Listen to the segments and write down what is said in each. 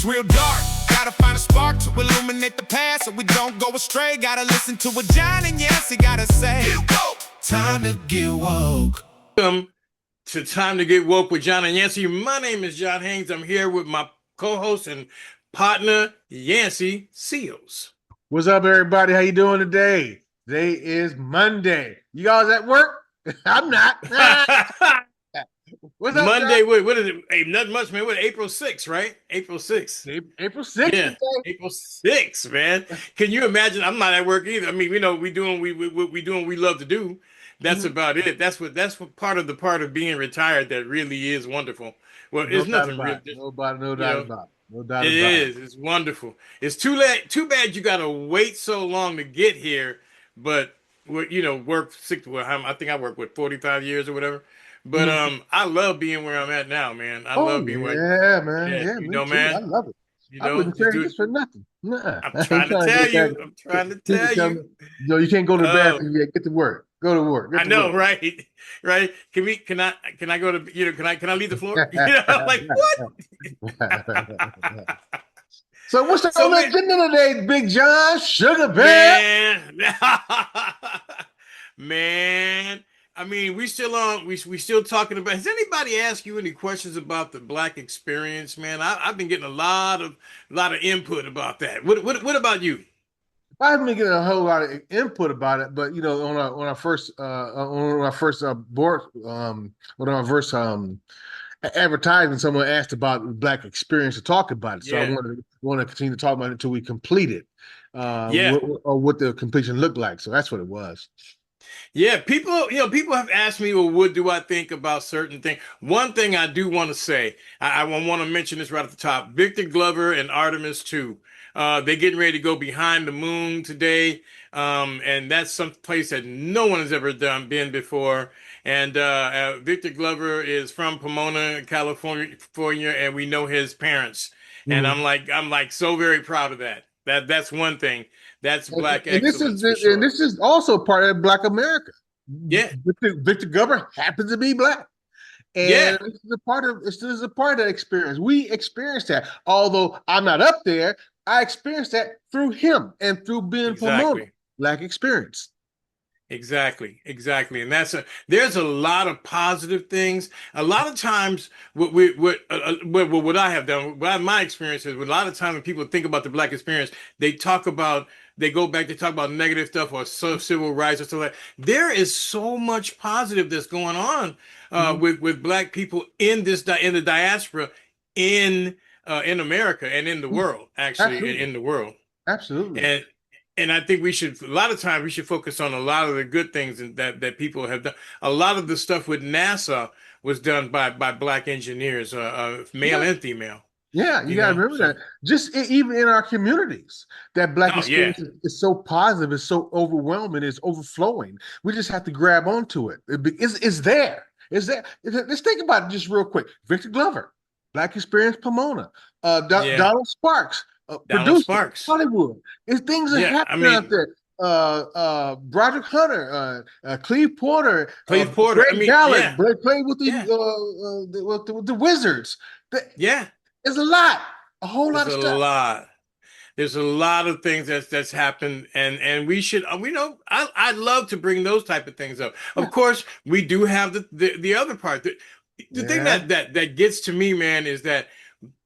It's real dark. Gotta find a spark to illuminate the past so we don't go astray. Gotta listen to what John and Yancey gotta say. Get woke. Time to get woke. Welcome to Time to Get Woke with John and Yancey. My name is John Haynes. I'm here with my co-host and partner, Yancey Seals. What's up, everybody? How you doing today? Today is Monday. You guys at work? I'm not. What's up, Monday, John? what is it? Hey, nothing much, man. What, April 6th, right? April 6th. April 6th. Yeah, April 6th, man. Can you imagine? I'm not at work either. I mean, we doing what we love to do. That's about it. That's what part of being retired that really is wonderful. Well, No it's doubt nothing about real. it. No doubt about it. No doubt It about is. It's wonderful. It's too bad you got to wait so long to get here. But work six. Well, I think I worked with 45 years or whatever. But I love being where I'm at now, man. I Oh love being where. yeah, man. Yeah, Yeah, me too. I man. love it. I wouldn't Just trade do it. this for nothing. Nah, I'm I ain't trying to trying to tell get back. you. I'm trying to People tell tell me, you. you can't go to the Oh, bathroom yet. Get to work. Go to work. I Get to know, work. right? Right? Can I go to can I leave the floor? Like what? So what's on So the man, agenda today, Big John? Sugar Bear? man, man. I mean, we still on. We still talking about. Has anybody asked you any questions about the Black experience, man? I've been getting a lot of input about that. What about you? I haven't been getting a whole lot of input about it, but on our first board on our first advertising, someone asked about the Black experience to talk about it. So I Yeah, want to continue to talk about it until we complete it, yeah. what the completion looked like. So that's what it was. Yeah, people have asked me, well, what do I think about certain things? One thing I do want to say, I want to mention this right at the top. Victor Glover and Artemis too. They're getting ready to go behind the moon today, and that's some place that no one has ever been before. And Victor Glover is from Pomona, California, and we know his parents. And Mhm. I'm like so very proud of that. That's one thing. That's Black And this is excellence for sure. also part of Black America. Yeah, Victor Governor happens to be Black. yeah. And this is a part of that experience. We experienced that. Although I'm not up there, I experienced that through him and through being Pomona. Exactly. Black experience. Exactly. And there's a lot of positive things. A lot of times what I have done, my experience is, a lot of times when people think about the Black experience, they go back, they talk about negative stuff or civil rights or stuff like that. There is so much positive that's going on Mhm. with Black people in the diaspora in America and in the world, actually Absolutely. in the world. Absolutely. And I think a lot of times we should focus on a lot of the good things that people have done. A lot of the stuff with NASA was done by Black engineers, male Yeah. and female, Yeah, you got to remember so, that. Just even in our communities, that Black oh yeah, experience is so positive, it's so overwhelming, it's overflowing. We just have to grab onto it. It's there. It's there. Let's think about it just real quick. Victor Glover, Black experience, Pomona. yeah, Donald Sparks, Donald producer, Sparks. Hollywood. Things are Yeah, I happening out mean, there. Broderick Hunter, Cleve Porter, Cleve Porter. I Greg mean, Gallant, yeah, played with yeah, with the Wizards. yeah. There's a lot, a whole lot There's of a stuff. lot. There's a lot of things that's happened, and we should I'd love to bring those type of things up. Yeah, Of course, we do have the other part. The thing yeah, that gets to me, man, is that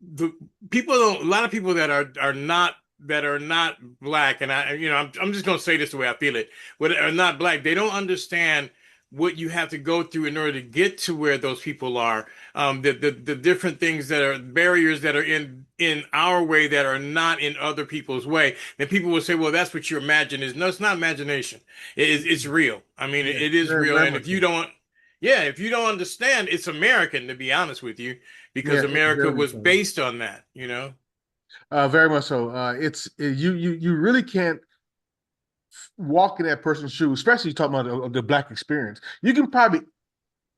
the a lot of people that are not Black, and I'm just gonna say this the way I feel it, but are not Black. They don't understand what you have to go through in order to get to where those people are. The different things that are barriers that are in our way that are not in other people's way. And people will say, well, that's what you imagine is. No, it's not imagination. It's real. I mean, yeah, it is very, real. very And much so. if you don't understand, it's American, to be honest with you, because Yeah, America very much was so. based on that. Very much so. You really can't walk in that person's shoes, especially talking about the Black experience. You can probably,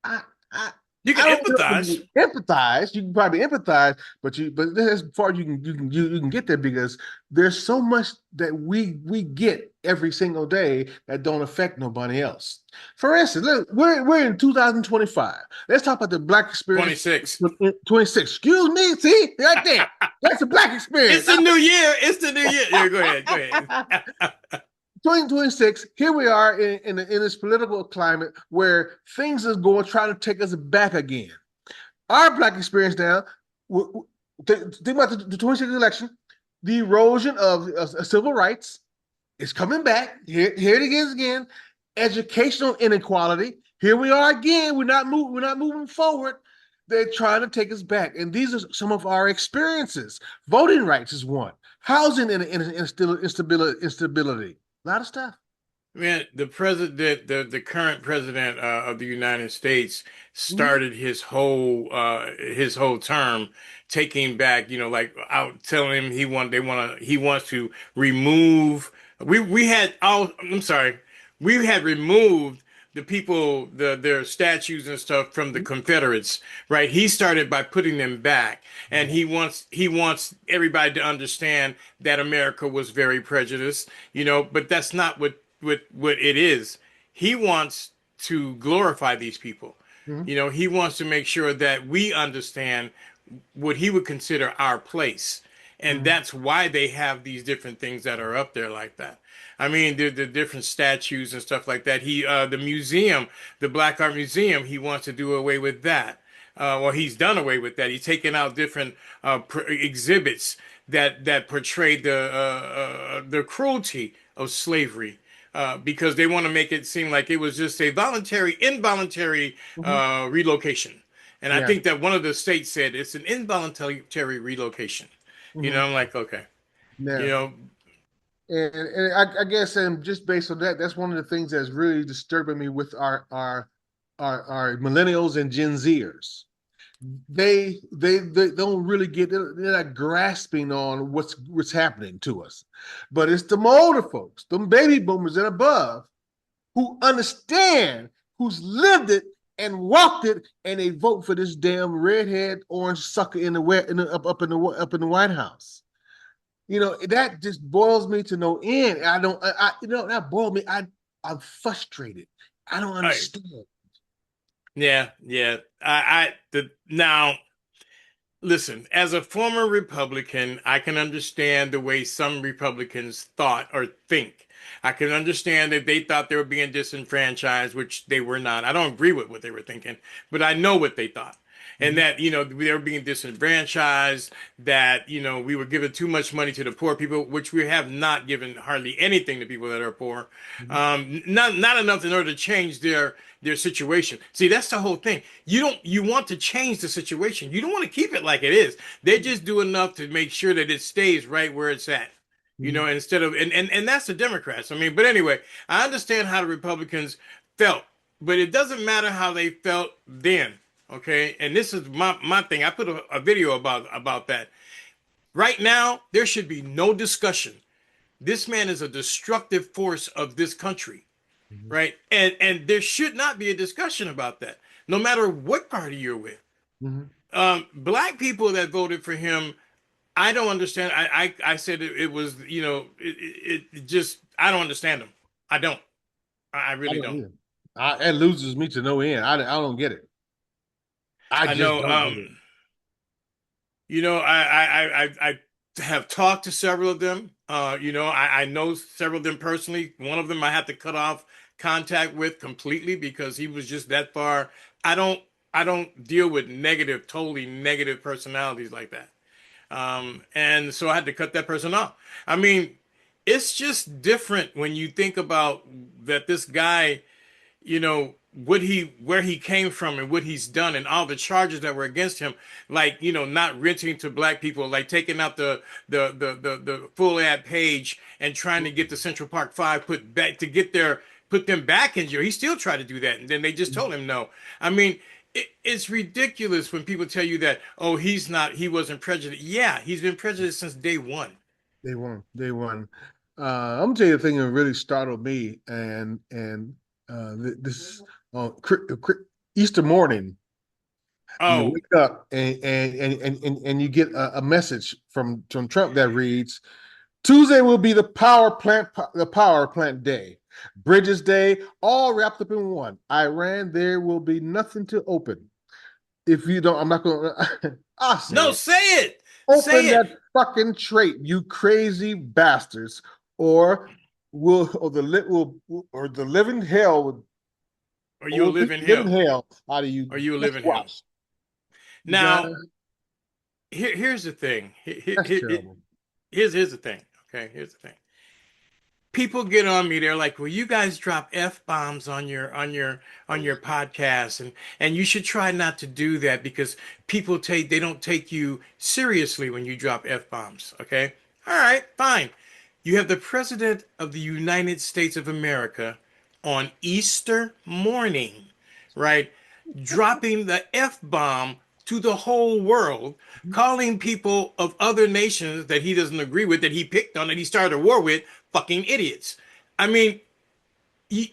I, I, You can I don't know if empathize. you empathize. You can probably empathize, but as far as you can get there because there's so much that we get every single day that don't affect nobody else. For instance, look, we're in 2025. Let's talk about the black experience. 26. 26. Excuse me. See right there. That's the black It's experience. the new year. It's the new year. Yeah, go ahead. Go ahead. 2026, here we are in this political climate where things is going trying to take us back again. Our black experience now, think about the 26 election, the erosion of civil rights is coming back. Here it is again. Educational inequality. Here we are again. We're not moving forward. They're trying to take us back. And these are some of our experiences. Voting rights is one. Housing instability. A lot of stuff. Man, the president, the current president of the United States started his whole term taking back, like out telling him he wants to remove we had all I'm sorry, we had removed the people their statues and stuff from the Confederates, right? He started by putting them back, and he wants everybody to understand that America was very prejudiced, but that's not what it is. He wants to glorify these people. Mm-hmm. He wants to make sure that we understand what he would consider our place. And Mm-hmm. that's why they have these different things that are up there like that. I mean, the different statues and stuff like that. The museum, the Black Art Museum, he wants to do away with that. Well, he's done away with that. He's taken out different exhibits that portray the cruelty of slavery, because they want to make it seem like it was just a involuntary Mm-hmm. relocation. And I Yeah. think that one of the states said it's an involuntary relocation. Mm-hmm. I'm like, okay, you Yeah. know, And I guess just based on that, that's one of the things that's really disturbing me with our millennials and Gen Zers. They don't really they're not grasping on what's happening to us. But it's the older folks, them baby boomers and above, who understand, who's lived it and walked it, and they vote for this damn redhead orange sucker up in the White House. That just boils me to no end. I don't, that boils me. I'm frustrated. I don't I, understand. yeah, yeah. Now listen, as a former Republican, I can understand the way some Republicans thought or think. I can understand that they thought they were being disenfranchised, which they were not. I don't agree with what they were thinking, but I know what they thought. And Mm-hmm. that, they were being disenfranchised, that, we were giving too much money to the poor people, which we have not given hardly anything to people that are poor. Mm-hmm. Not enough in order to change their situation. See, that's the whole thing. You want to change the situation. You don't want to keep it like it is. They just do enough to make sure that it stays right where it's at. Mm-hmm. Instead of and that's the Democrats. I mean, but anyway, I understand how the Republicans felt, but it doesn't matter how they felt then. Okay. And this is my thing. I put a video about that. Right now, there should be no discussion. This man is a destructive force of this country, Mm-hmm. right? And there should not be a discussion about that, no matter what party you're with. Mm-hmm. Black people that voted for him, I don't understand. I said it was, it just, I don't understand them. I don't. I I really don't don't. either. It loses me to no end. I don't get it. I I just know. don't get it. I have talked to several of them. I know several of them personally. One of them I had to cut off contact with completely because he was just that far. I don't. I don't deal with totally negative personalities like that. And so I had to cut that person off. I mean, it's just different when you think about that this guy, where he came from and what he's done and all the charges that were against him, like, not renting to black people, like taking out the full ad page and trying to get the Central Park Five put them back in jail. He still tried to do that, and then they just told him no. I mean, it's ridiculous when people tell you that, oh, he wasn't prejudiced. Yeah, he's been prejudiced since day one. They won. They won. I'm gonna tell you the thing that really startled me, and this Easter morning. You Oh, wake up and you get a message from Trump that reads, Tuesday will be the power plant day, Bridges Day, all wrapped up in one. Iran, there will be nothing to open. If you don't, I'm not going to, I'll say no, it. say it. Open Say it. that fucking trait, you crazy bastards, or will or the lit will or the living hell would Or or you'll will live beat in the living hell. hell out of you. Or you'll live Just in hell. watch, you guys. Now, here's the thing. That's terrible. Here's the thing. Okay, here's the thing. People get on me. They're like, "Well, you guys drop f bombs on your podcast, and you should try not to do that because they don't take you seriously when you drop f bombs." Okay, all right, fine. You have the president of the United States of America on Easter morning, right, dropping the f bomb to the whole world, calling people of other nations that he doesn't agree with, that he picked on, that he started a war with, fucking idiots. I mean, you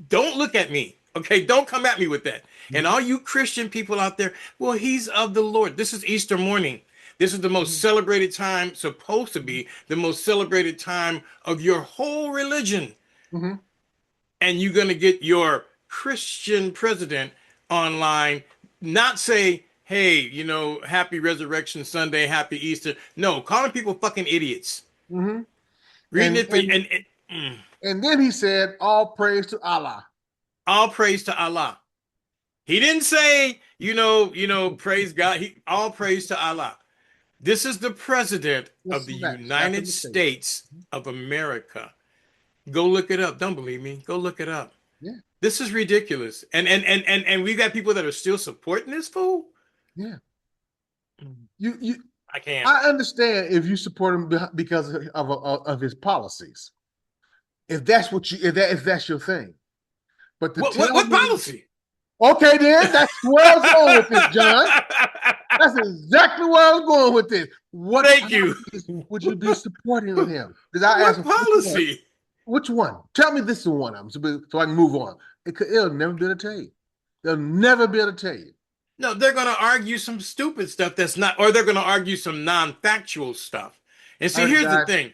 don't look at me. Okay, don't come at me with that. And all you Christian people out there, well, he's of the Lord. This is Easter morning. This is the most celebrated time, supposed to be the most celebrated time of your whole religion. Mm-hmm. And you're going to get your Christian president online, not say, hey, happy Resurrection Sunday, happy Easter. No, calling people fucking idiots. Mm-hmm. Reading And it for and and then he said, "All praise to Allah." all praise to Allah. He didn't say, praise God. All praise to Allah. This is the president That's of the facts. That's a United mistake. States of America. Go look it up. Don't believe me. Go look it up. Yeah, This is ridiculous. And we got people that are still supporting this fool. yeah. You. I can't. I understand if you support him because of his policies. If that's what if that's your thing, but to tell What me, policy? okay, then that's where I was going with this, John. That's exactly where I was going with this. What Thank you. would you be supporting of him? Because I asked What him, policy? which one? Tell me this is one of them so I can move on. It'll never be able to tell you. They'll never be able to tell you. No, they're going to argue some stupid stuff that's not, or they're going to argue some non-factual stuff. And I see, heard a here's the guy, thing.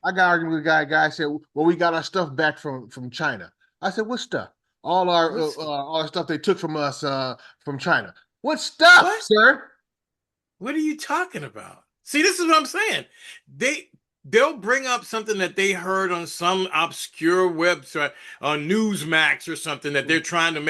I got arguing with a guy. Guy said, "Well, we got our stuff back from China." I said, "What stuff? All our stuff they took from us from China. What stuff, What? sir?" What are you talking about? See, this is what I'm saying. They'll bring up something that they heard on some obscure website on Newsmax or something that they're trying to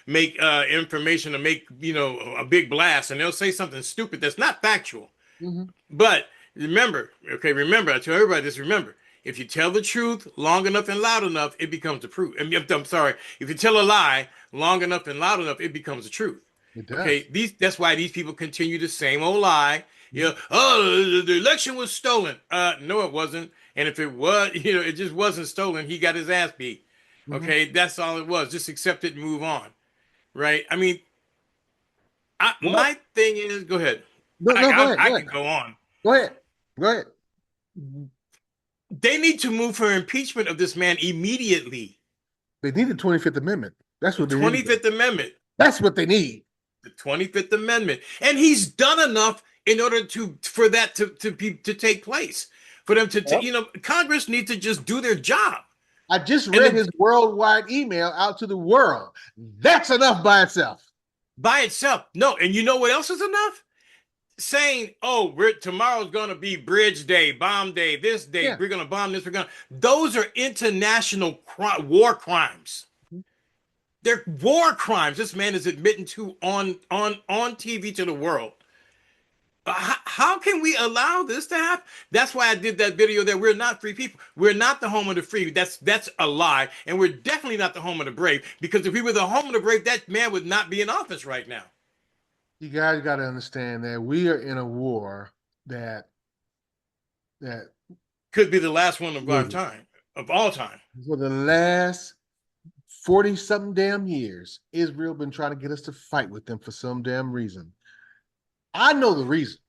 make information to make a big blast, and they'll say something stupid that's not factual. Mm-hmm. But remember, I tell everybody this, remember, if you tell the truth long enough and loud enough, it becomes the truth. I'm sorry, if you tell a lie long enough and loud enough, it becomes the truth. It does. Okay, that's why these people continue the same old lie. Oh, the election was stolen. No, it wasn't. And if it was, it just wasn't stolen. He got his ass beat. Mm-hmm. Okay, that's all it was. Just accept it and move on. Right? I mean, my thing is, go ahead. No, go ahead. I can go on. Go ahead. Go ahead. They need to move for impeachment of this man immediately. They need the 25th Amendment. That's what they need. 25th Amendment. That's what they need. The 25th Amendment. And he's done enough in order for that to take place. For them to Congress needs to just do their job. I just read his worldwide email out to the world. That's enough by itself. By itself. No, and you know what else is enough? Saying, oh, tomorrow's going to be bridge day, bomb day, this day, we're going to bomb this, those are international war crimes. They're war crimes. This man is admitting to on TV to the world. How can we allow this to happen? That's why I did that video that we're not free people. We're not the home of the free. That's a lie. And we're definitely not the home of the brave. Because if we were the home of the brave, that man would not be in office right now. You guys got to understand that we are in a war that could be the last one of our time, of all time. For the last 40-something damn years, Israel been trying to get us to fight with them for some damn reason. I know the reason.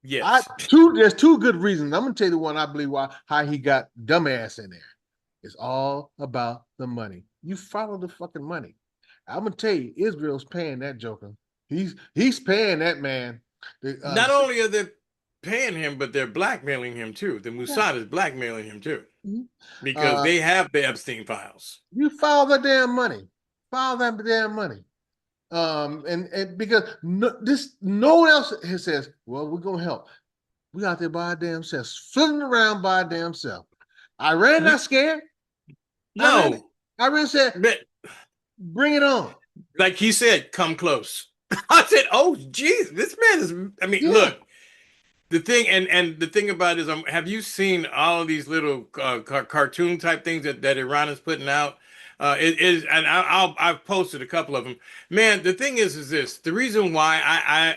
Yes. There's two good reasons. I'm going to tell you the one I believe how he got dumbass in there. It's all about the money. You follow the fucking money. I'm gonna tell you, Israel's paying that joker. He's paying that man. Not only are they paying him, but they're blackmailing him too. The Yeah. Mossad is blackmailing him too Mhm. because Uh, they have the Epstein files. you file that damn money. File that damn money. And because no one else has says, well, we're gonna help. We out there by our damn selves, flitting around by our damn self. Iran not scared. Iran, No, Iran said, but bring it on. like he said, come close. I said, oh, geez, this man is. I mean, Yeah. look, the thing, and the thing about it is, have you seen all of these little cartoon type things that Iran is putting out? It is, and I've posted a couple of them. Man, the thing is this: the reason why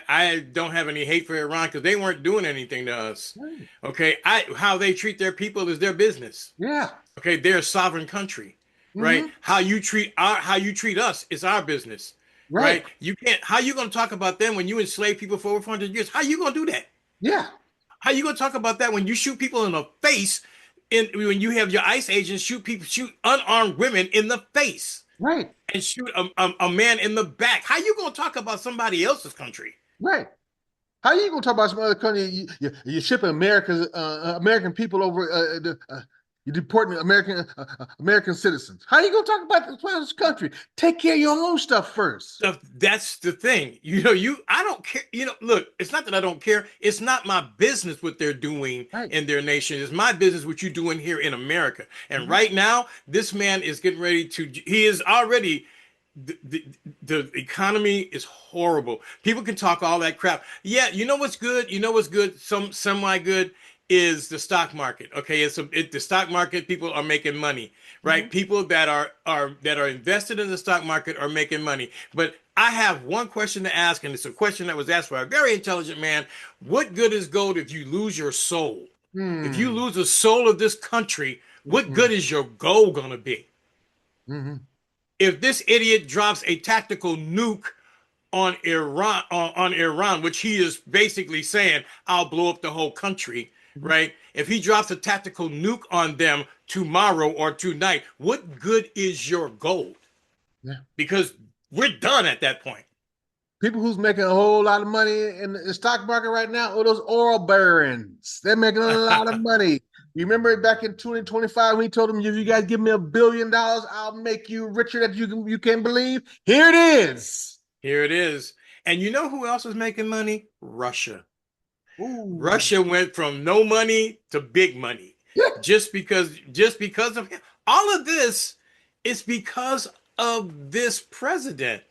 I don't have any hate for Iran because they weren't doing anything to us. Right. Okay, how they treat their people is their business. Yeah. Okay, they're a sovereign country, right? Mm-hmm. How you treat us is our business, Right. right? You can't. How you gonna talk about them when you enslave people for over 400 years? How you gonna do that? Yeah. How you gonna talk about that when you shoot people in the face? When you have your ICE agents shoot unarmed women in the face Right. and shoot a man in the back. How you gonna talk about somebody else's country? Right. How you gonna talk about some other country? You're shipping American people over. You're deporting American citizens. How you gonna talk about this country? Take care of your own stuff first. That's the thing. I don't care. Look, it's not that I don't care. It's not my business what they're doing Right. in their nation. It's my business what you're doing here in America. And Mm-hmm. right now, this man is getting ready to. He is already. The economy is horrible. People can talk all that crap. Yeah, you know what's good? You know what's good? Some semi good is the stock market. Okay, the stock market. People are making money, right? Mm-hmm. People that are invested in the stock market are making money. But I have one question to ask, and it's a question that was asked by a very intelligent man. What good is gold if you lose your soul? If you Hmm. lose the soul of this country, what Mm-hmm. good is your gold gonna be? Mm-hmm. If this idiot drops a tactical nuke on Iran, which he is basically saying, I'll blow up the whole country, right? If he drops a tactical nuke on them tomorrow or tonight, what good is your gold? Yeah. Because we're done at that point. People who's making a whole lot of money in the stock market right now are those oil barons. They're making a lot of money. You remember back in 2025 when he told them, if you guys give me $1 billion, I'll make you richer that you can't believe? Here it is. Here it is. And you know who else is making money? Russia. Ooh. Russia went from no money to big money Yeah. just because of him. All of this is because of this president.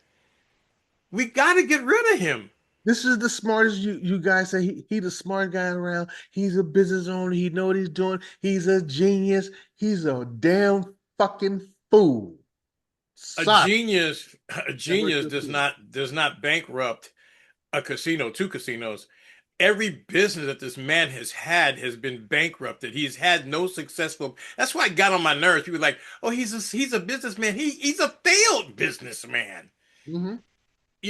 We got to get rid of him. This is the smartest you guys say. He the smart guy around. He's a business owner. He know what he's doing. He's a genius. He's a damn fucking fool. A Sorry. genius, a That hurt genius your feelings. does not bankrupt a casino, two casinos. Every business that this man has had has been bankrupted. He's had no successful. That's why it got on my nerves. People were like, "Oh, he's a businessman. He's a failed businessman." Mm-hmm.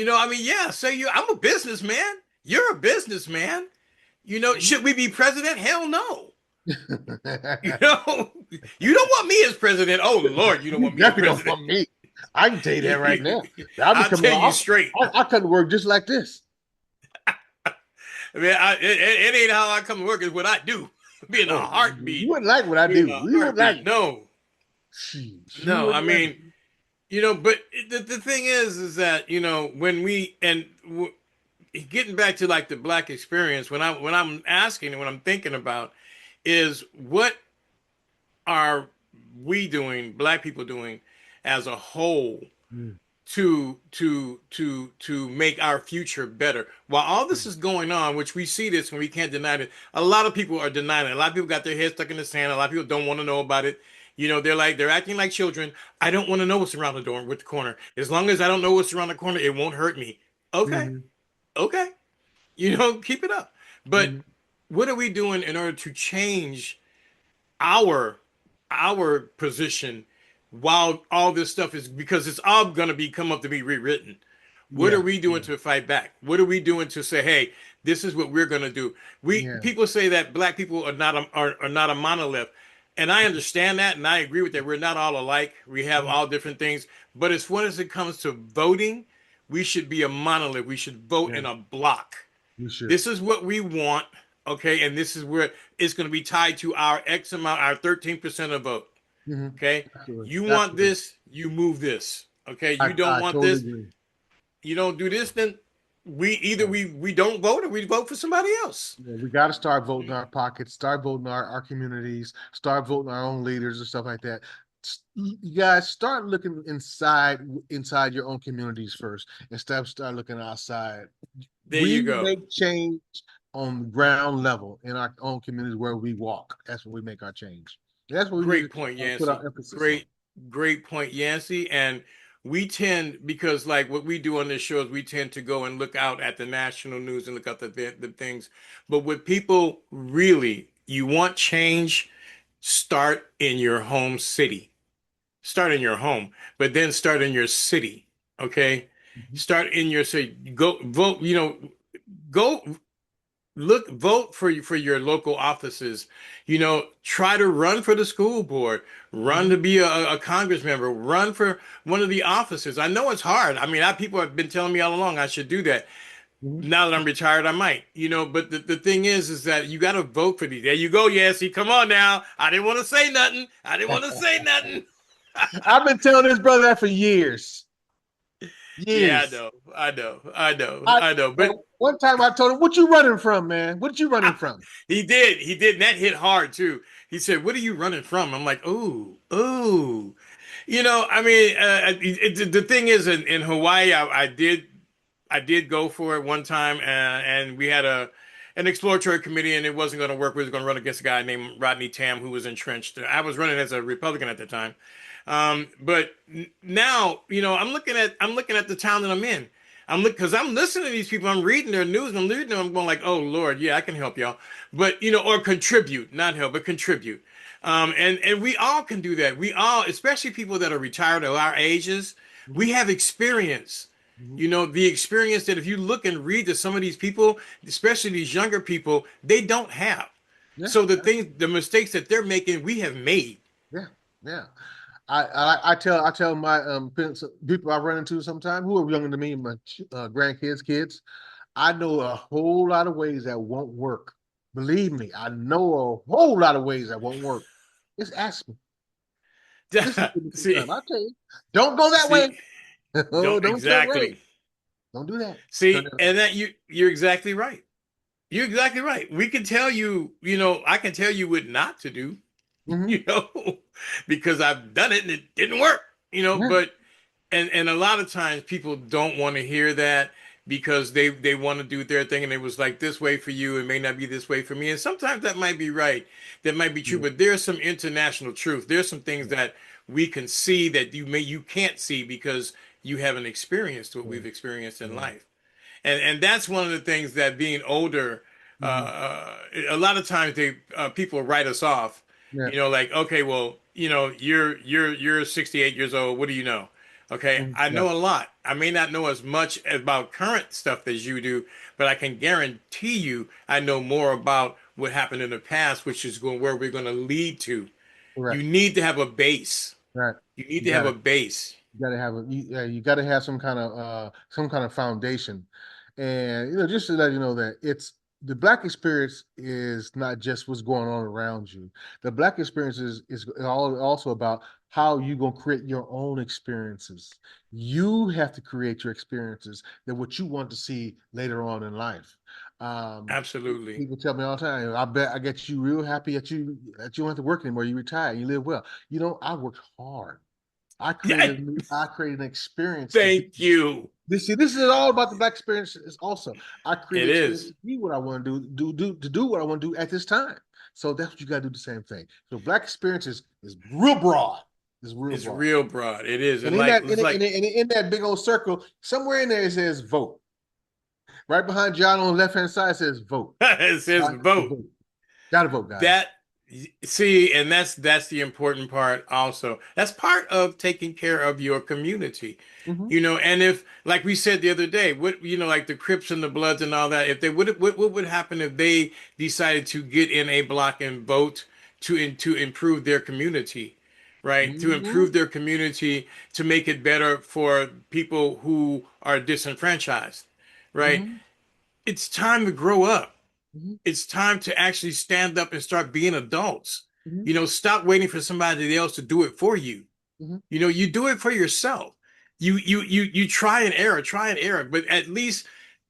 I mean, yeah. Say I'm a businessman. You're a businessman. Should we be president? Hell no. You know, you don't want me as president. Oh Lord, you don't You want me as definitely don't president. want me. I can tell you that right now. I'll be I'll coming. tell you straight. I come to work just like this. I mean, it ain't how I come to work. It's what I do. Be in a Oh, you heartbeat. wouldn't like what I Be in do. a You wouldn't like heartbeat. it. No, Sheesh, you no. I wouldn't like it. mean, but the thing is that when we getting back to like the black experience, when I'm asking and when I'm thinking about is what are we doing, black people doing as a whole Mm. to make our future better. While all this is going on, which we see this and we can't deny it, a lot of people are denying it. A lot of people got their heads stuck in the sand. A lot of people don't want to know about it. They're acting like children. I don't want to know what's around the door with the corner. As long as I don't know what's around the corner, it won't hurt me. Okay, Mhm. okay, keep it up. But Mhm. what are we doing in order to change our position while all this stuff is because it's all going to come up to be rewritten. What are Yeah. we doing to fight back? What are we doing to say, hey, this is what we're going to do? Yeah. People say that black people are not a monolith, and I understand that, and I agree with that. We're not all alike. We have all different things, But as far as it comes to voting, we should be a monolith. We should vote Yeah, in a block. we should. This is what we want, okay? And this is where it's going to be tied to our X amount, our 13% of vote, okay? Absolutely. You want Absolutely. this, you move this, okay? You don't I want totally this, agree. you don't do this, then we either Yeah. we don't vote or we vote for somebody else. Yeah, we got to start voting our pockets, start voting our communities, start voting our own leaders and stuff like that. You guys start looking inside your own communities first instead of start looking outside. There you We go. make change on the ground level in our own communities where we walk. That's where we make our change. That's what we need Great to point, put Yancey. our emphasis on. Great point, Yancey. And we tend, because like what we do on this show is we tend to go and look out at the national news and look at the things. But with people really, you want change, start in your home city. Start in your home, but then start in your city. Okay. Mhm. Start in your city. Go vote, go look, vote for your local offices. Try to run for the school board, run Mhm. to be a congress member, run for one of the offices. I know it's hard. I mean, people have been telling me all along I should do that. Mhm. Now that I'm retired, I might, but the thing is that you got to vote for these. There you go, Yassy. Come on now. I didn't want to say nothing. I didn't want to say nothing. I've been telling this brother that for years. Yeah, I Years. know. I know. I know. I I know. and But one time I told him, "What you running from, man? What you running from?" he did. He did. And that hit hard too. He said, "What are you running from?" I'm like, "Ooh, ooh." I mean, the thing is, in Hawaii, I did go for it one time, and we had an exploratory committee, and it wasn't going to work. We was going to run against a guy named Rodney Tam, who was entrenched. I was running as a Republican at the time, but now, I'm looking at the town that I'm in. Because I'm listening to these people. I'm reading their news, and I'm reading them. I'm going like, "Oh Lord, yeah, I can help y'all," but or contribute, not help, but contribute. And we all can do that. We all, especially people that are retired at our ages, Mhm. we have experience. Mhm. The experience that if you look and read to some of these people, especially these younger people, they don't have. Yeah, So the mistakes that they're making, we have made. yeah, yeah. I tell my people I run into sometimes who are younger than me, my grandkids, kids. I know a whole lot of ways that won't work. Believe me, I know a whole lot of ways that won't work. Just ask me. Listen to me See, sometime. I'll tell you. Don't go that way. see, Oh, don't don't turn right. exactly. Don't do that. Turn See, that right. and that you're exactly right. You're exactly right. We can tell you, I can tell you what not to do, Hmm. you know, because I've done it and it didn't work, Yeah, but and a lot of times people don't want to hear that because they want to do their thing and it was like this way for you, it may not be this way for me. And sometimes that might be right, that might be true, yeah, but there's some international truth. There's some things that we can see that you can't see because you haven't experienced what yeah, we've experienced in yeah. life. And that's one of the things that being older, Hmm. a lot of times people write us off. Yeah. Like, okay, well, you're 68 years old. What do you know? Okay, Mhm. I Yeah. know a lot. I may not know as much about current stuff as you do, but I can guarantee you I know more about what happened in the past, which is going where we're going to lead to. You Correct. need to have a base. Right. You need You to have got a it. base. You got to have yeah, you got to have some kind of foundation, and just to let you know that it's the black experience is not just what's going on around you. The black experience is also about how you gonna create your own experiences. You have to create your experiences that what you want to see later on in life. Um, Absolutely. People tell me all the time, I bet I get you real happy that you don't have to work anymore. You retire, you live well. I worked hard. Yeah. I created an experience to be. Thank you. This is all about the black experience. Is also I It created experience is. to be what I want to do what I want to do at this time. So that's what you got to do the same thing. So black experience is real broad. It's real It's broad. real broad. It is. And And in like that it's like in that big old circle, somewhere in there it says vote. Right behind John on the left hand side says vote. it says Got to vote. vote. Got to vote, guys. That see, and that's the important part also. That's part of taking care of your community. Hmm. And if like we said the other day, what like the Crips and the Bloods and all that, if they would what would happen if they decided to get in a block and vote to improve their community, right? To Hmm. improve their community, to make it better for people who are disenfranchised, right? Hmm. It's time to grow up. Hmm. It's time to actually stand up and start being adults. Hmm. You know, stop waiting for somebody else to do it for you. Hmm. You know, you do it for yourself. You try and error, but at least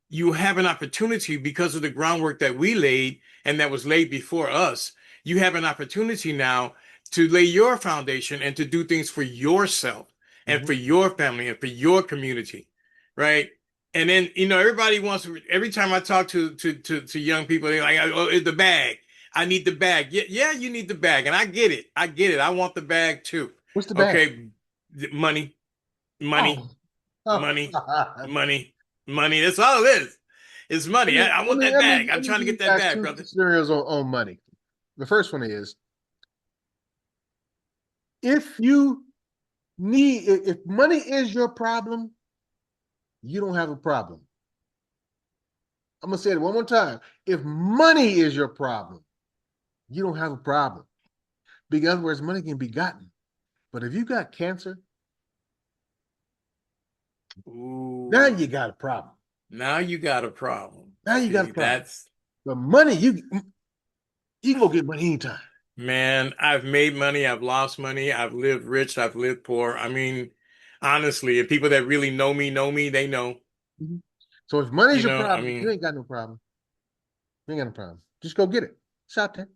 you have an opportunity because of the groundwork that we laid and that was laid before us. You have an opportunity now to lay your foundation and to do things for yourself and Hmm. for your family and for your community, right? And then everybody wants every time I talk to young people, they're like, "Oh, it's the bag. I need the bag." Yeah, yeah, you need the bag, and I get it. I get it. I want the bag too. What's the bag? Okay, money, money, Oh, oh money, God. money, money. That's all it is. It's money. I want that bag. I'm Let me trying to give you get that guys bag, two brother. scenarios on money. The first one is if you if money is your problem, you don't have a problem. I'm gonna say it one more time. If money is your problem, you don't have a problem. Because in other words, money can be gotten. But if you got cancer, now Ooh, you got a problem. now you got a problem. Now you got a See, problem. that's The money you can go get money anytime. man, I've made money, I've lost money, I've lived rich, I've lived poor. I mean, honestly, and people that really know me, they know. Mhm. So if money's your I problem, you mean, ain't got no problem. You ain't got no problem. Just go get it. It's out there.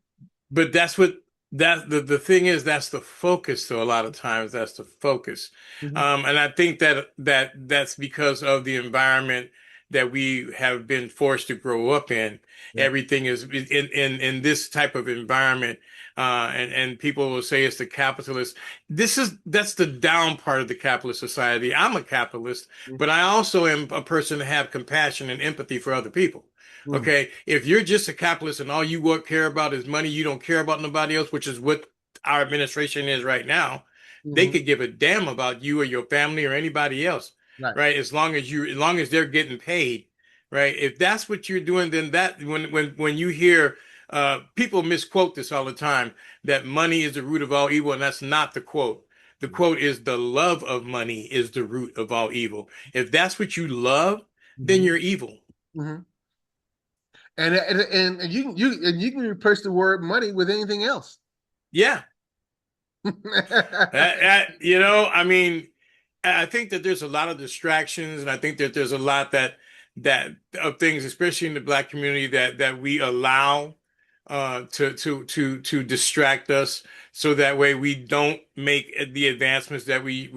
but that's what that the thing is, that's the focus, though. A lot of times that's the focus. Mhm. And I think that's because of the environment that we have been forced to grow up in. Yeah. Everything is in this type of environment. And people will say it's the capitalist. That's the down part of the capitalist society. I'm a capitalist, Mhm. but I also am a person to have compassion and empathy for other people. Mhm. Okay, if you're just a capitalist and all you care about is money, you don't care about nobody else, which is what our administration is right now. They Mhm. could give a damn about you or your family or anybody else, Right. right? As long as they're getting paid, right? If that's what you're doing, then that when you hear people misquote this all the time that money is the root of all evil, and that's not the quote. The quote is the love of money is the root of all evil. If that's what you love, then Mhm. you're evil. Mhm. And you can replace the word money with anything else. Yeah. I mean, I think that there's a lot of distractions, and I think that there's a lot that of things, especially in the Black community, that we allow to distract us, so that way we don't make the advancements that we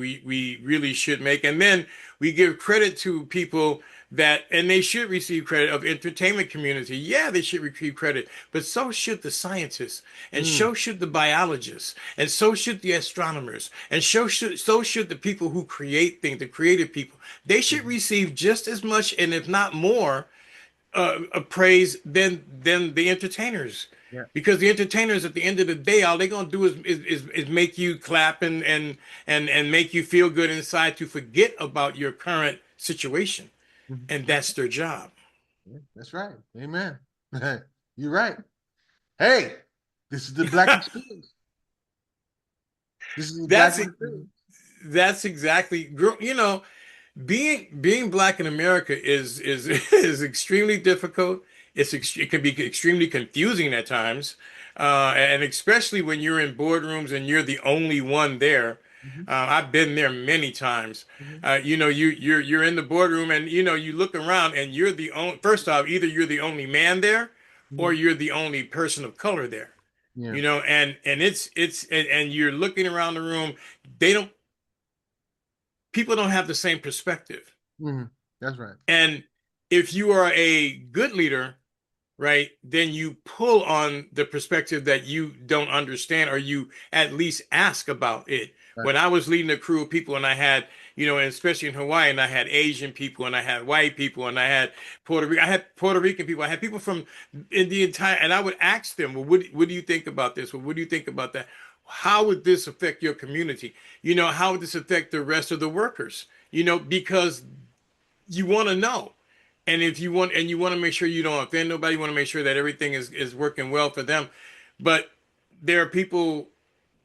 really should make, and then we give credit to people and they should receive credit of entertainment community. Yeah, they should receive credit, but so should the scientists, and Mm. so should the biologists, and so should the astronomers, and so should the people who create things, the creative people. They should Mhm. receive just as much, and if not more, praise than the entertainers. Yeah. Because the entertainers, at the end of the day, all they're gonna do is make you clap and make you feel good inside to forget about your current situation, Mhm. and that's their job. Yeah, that's right. Amen. You're right. Hey, this is the black experience. This is the black that's experience. that's exactly, being black in America is is extremely difficult. It can be extremely confusing at times, and especially when you're in boardrooms and you're the only one there. Mhm. I've been there many times. Mhm. You're in the boardroom, and you look around and you're the only. First off, either you're the only man there, or Mhm. you're the only person of color there. Yeah. And and you're looking around the room. They don't. People don't have the same perspective. Mhm. That's right. And if you are a good leader, right, then you pull on the perspective that you don't understand, or you at least ask about it. Right. When I was leading a crew of people, and I had, and especially in Hawaii, and I had Asian people, and I had white people, and I had I had Puerto Rican people, I had people from in the entire, and I would ask them, well, what do you think about this? Well, what do you think about that? How would this affect your community? How would this affect the rest of the workers? Because you want to know. And if you want to make sure you don't offend nobody, you want to make sure that everything is working well for them. But there are people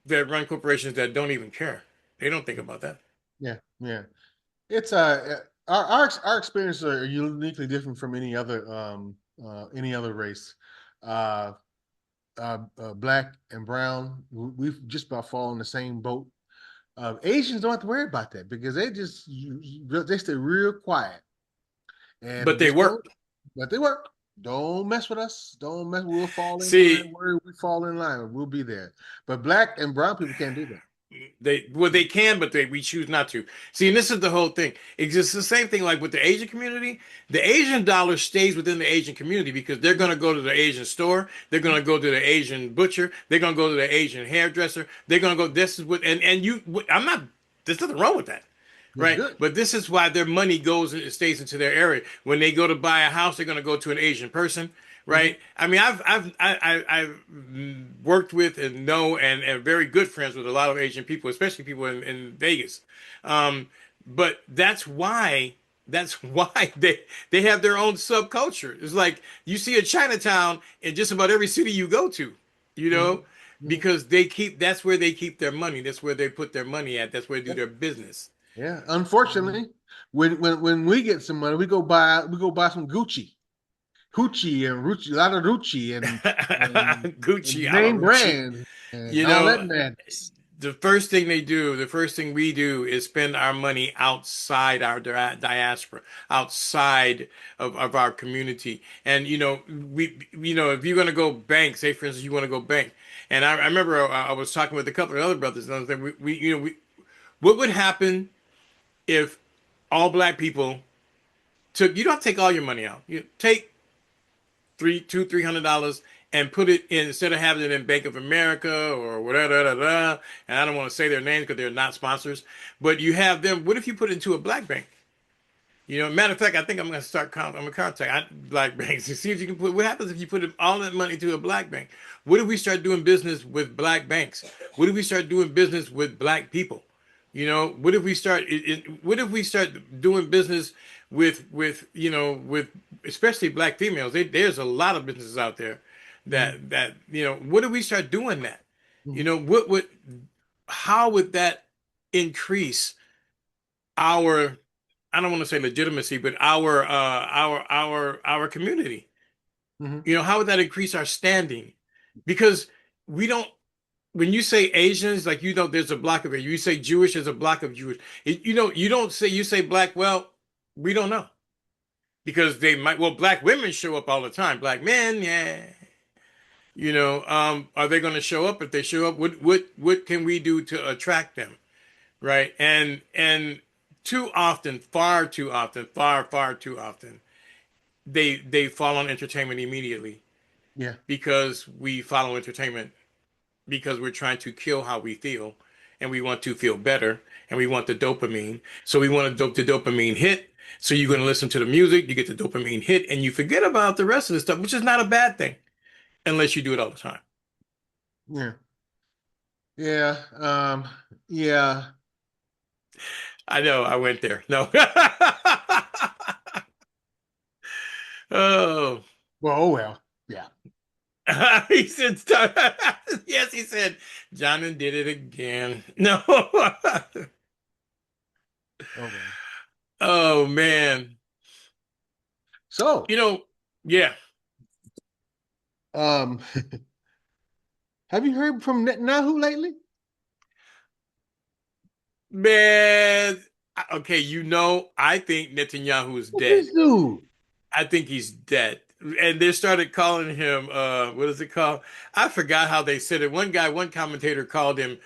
that run corporations that don't even care. They don't think about that. Yeah, yeah. It's our experiences are uniquely different from any other race. Uh, Black and brown, we've just about fall in the same boat. Asians don't have to worry about that because they stay real quiet But and they just don't. work. But they work. Don't mess with us. Don't mess. We'll fall in line See, where we fall in line. We'll be there. But black and brown people can't do that. they can, but we choose not to. See, and this is the whole thing. It's just the same thing like with the Asian community. The Asian dollar stays within the Asian community because they're going to go to the Asian store, they're going to go to the Asian butcher, they're going to go to the Asian hairdresser, they're going to go. This is what, and you. I'm not. There's nothing wrong with that. It's Right. good. But this is why their money goes and stays into their area. When they go to buy a house, they're going to go to an Asian person. Mm-hmm. Right. I mean, I've worked with and know and are very good friends with a lot of Asian people, especially people in Vegas. Um, but that's why they have their own subculture. It's like you see a Chinatown in just about every city you go to, you know, Mm-hmm. because that's where they keep their money. That's where they put their money at. That's where they do Yeah. their business. Yeah. Unfortunately, when we get some money, we go buy some Gucci, Gucci and Rucci, a lot of Rucci and Gucci name Alarucci. brands and You all that know, madness. the first thing we do is spend our money outside our diaspora, outside of our community. And, if you're going to go bank, say for instance, you want to go bank. And I remember I was talking with a couple of other brothers and I was like, what would happen if all black people you don't take all your money out. You take $300 and put it in instead of having it in Bank of America or whatever. And I don't want to say their names because they're not sponsors, but you have them. What if you put it into a black bank? Matter of fact, I think I'm going to start. I'm going to contact black banks to see if you can put. What happens if you put all that money to a black bank? What if we start doing business with black banks? What if we start doing business with black people? What if we start? What if we start doing business with especially black females? There's a lot of businesses out there Mhm. that What if we start doing that? Mhm. What would how would that increase our I don't want to say legitimacy, but our community. Mhm. How would that increase our standing? Because we don't. When you say Asians, like there's a block of it. You say Jewish, there's a block of Jewish. You don't say you say black. Well, we don't know because they might. Well, black women show up all the time. Black men, yeah. Are they going to show up? If they show up, what can we do to attract them? Right? And too often, far too often, they fall on entertainment immediately Yeah. because we follow entertainment because we're trying to kill how we feel and we want to feel better and we want the dopamine. So we want the dopamine hit. So you're going to listen to the music, you get the dopamine hit, and you forget about the rest of the stuff, which is not a bad thing unless you do it all the time. Yeah. Yeah. Yeah. I know I went there. No. Oh. Well, oh well. Yeah. He said, yes, he said, Johnny did it again. No. Oh well. Oh, man. So, Yeah. um, have you heard from Netanyahu lately? Man. Okay, I think Netanyahu is What's dead. this dude? I think he's dead. And they started calling him, what is it called? I forgot how they said it. One commentator called him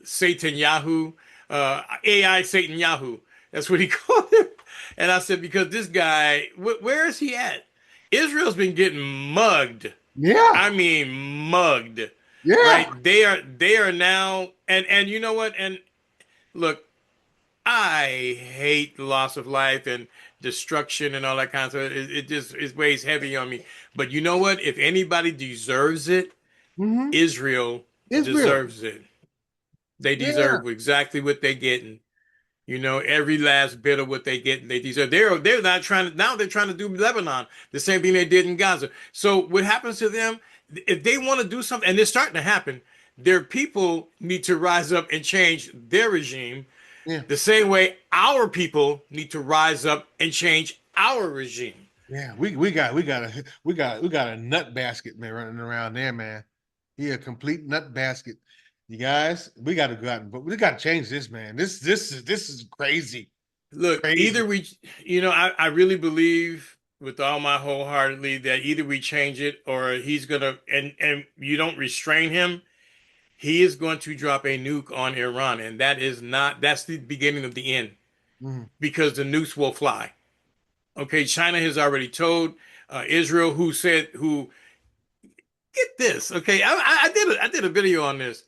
Satan Yahoo, AI Satan Yahoo. That's what he called him. And I said, because this guy, where is he at? Israel's been getting mugged. Yeah. I mean, mugged, Yeah. right? They are now, and you know what? And look, I hate loss of life and destruction and all that kind of stuff. It just it weighs heavy on me. But you know what? If anybody deserves it, Mm-hmm. Israel Israel. deserves it. They Yeah. deserve exactly what they're getting. Every last bit of what they get, they deserve. They're not trying to now. They're trying to do Lebanon, the same thing they did in Gaza. So what happens to them if they want to do something, and it's starting to happen? their people need to rise up and change their regime Yeah, the same way our people need to rise up and change our regime. yeah. We got a nut basket man running around there, man. He a complete nut basket. You guys, we got to go out, but we got to change this, man. This is crazy, Look, crazy. either we, I really believe with all my wholeheartedly that either we change it or he's gonna, and you don't restrain him, he is going to drop a nuke on Iran, and that's the beginning of the end Mhm. because the nukes will fly. Okay, China has already told Israel, who get this. Okay, I did a video on this.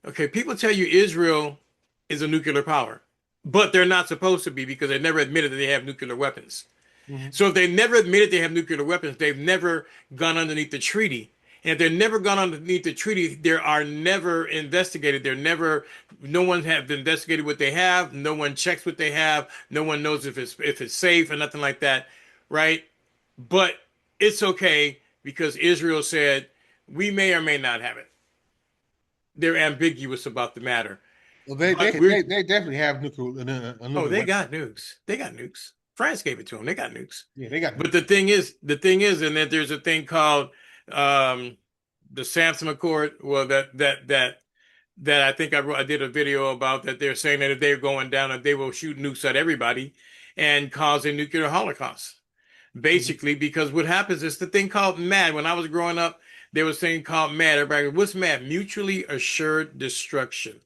Okay, people tell you Israel is a nuclear power, but they're not supposed to be because they never admitted that they have nuclear weapons. Mhm. So if they never admitted they have nuclear weapons, they've never gone underneath the treaty. And if they're never gone underneath the treaty, they are never investigated. No one have investigated what they have. No one checks what they have. No one knows if it's safe or nothing like that, right? But it's okay because Israel said we may or may not have it. They're ambiguous about the matter. Well, they they But we're they definitely have a Oh, nuclear they weapon. got nukes. They got nukes. France gave it to them. They got nukes. Yeah, they got But nukes. and that there's a thing called um, the Samson Accord. Well, that I think I did a video about that. They're saying that if they're going down, that they will shoot nukes at everybody and cause a nuclear holocaust. Mhm. Basically, because what happens is the thing called MAD. When I was growing up, there was a thing called MAD. Everybody, what's MAD? Mutually assured destruction.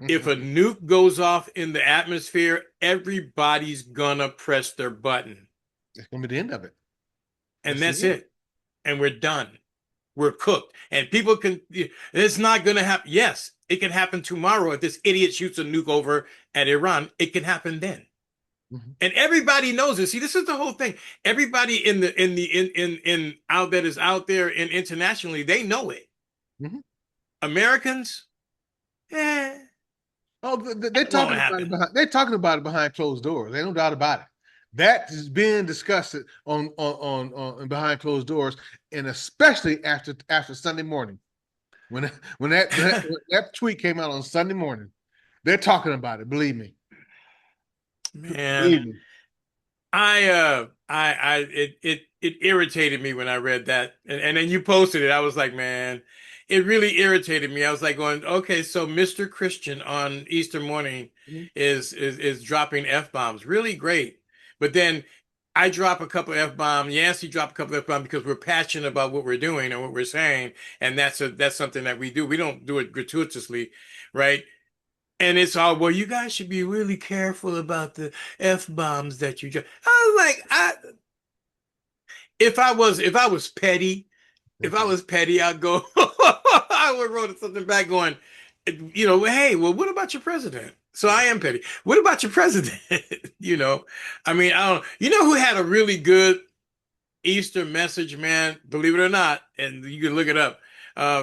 If a nuke goes off in the atmosphere, everybody's gonna press their button. It's gonna be the end of it. And That's the that's end. it. And we're done. We're cooked. And people can, it's not gonna happen. Yes, it can happen tomorrow if this idiot shoots a nuke over at Iran. It can happen then. Mhm. And everybody knows it. See, this is the whole thing. Everybody in out that is out there and internationally, they know it. Mhm. Americans, eh, Oh, they're it won't talking about it happen. behind. They're talking about it behind closed doors. There's no doubt about it. That is being discussed on behind closed doors, and especially after Sunday morning when that tweet came out on Sunday morning. They're talking about it. Believe me. Man, Believe me. it irritated me when I read that, and then you posted it. I was like, man, it really irritated me. I was like, going, okay, so Mr. Christian on Easter morning Mhm. is dropping f bombs, really great. But then I drop a couple f bombs. Yancey drop a couple f bombs because we're passionate about what we're doing and what we're saying, and that's something that we do. We don't do it gratuitously, right? And it's all, well, you guys should be really careful about the F bombs that you just. I was like, if I was petty, I'd go, I would wrote something back going, hey, well, what about your president? So I am petty. What about your president? you know, I mean, I don't, who had a really good Easter message, man, believe it or not, and you can look it up.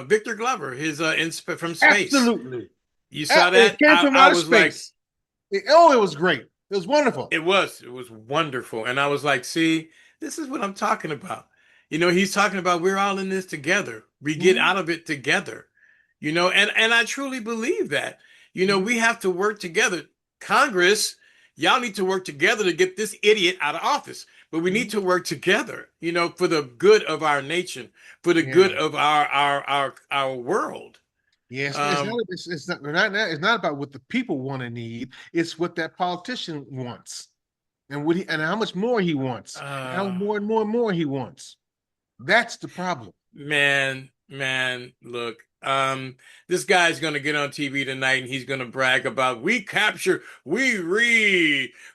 Victor Glover, his from space. Absolutely. You saw It that? came I, from I outer was like, space. It was great. It was wonderful. it was wonderful. And I was like, see, this is what I'm talking about. He's talking about we're all in this together. We get Mhm. out of it together. And I truly believe that. Mhm. We have to work together. Congress, y'all need to work together to get this idiot out of office. But we need Mhm. to work together, for the good of our nation, for the good Yeah. of our world. Yes, it's not. Um, It's not about what the people want and need. It's what that politician wants, and and how much more he wants, and how uh, more and more and more he wants. That's the problem. Man, look, this guy's gonna get on TV tonight and he's gonna brag about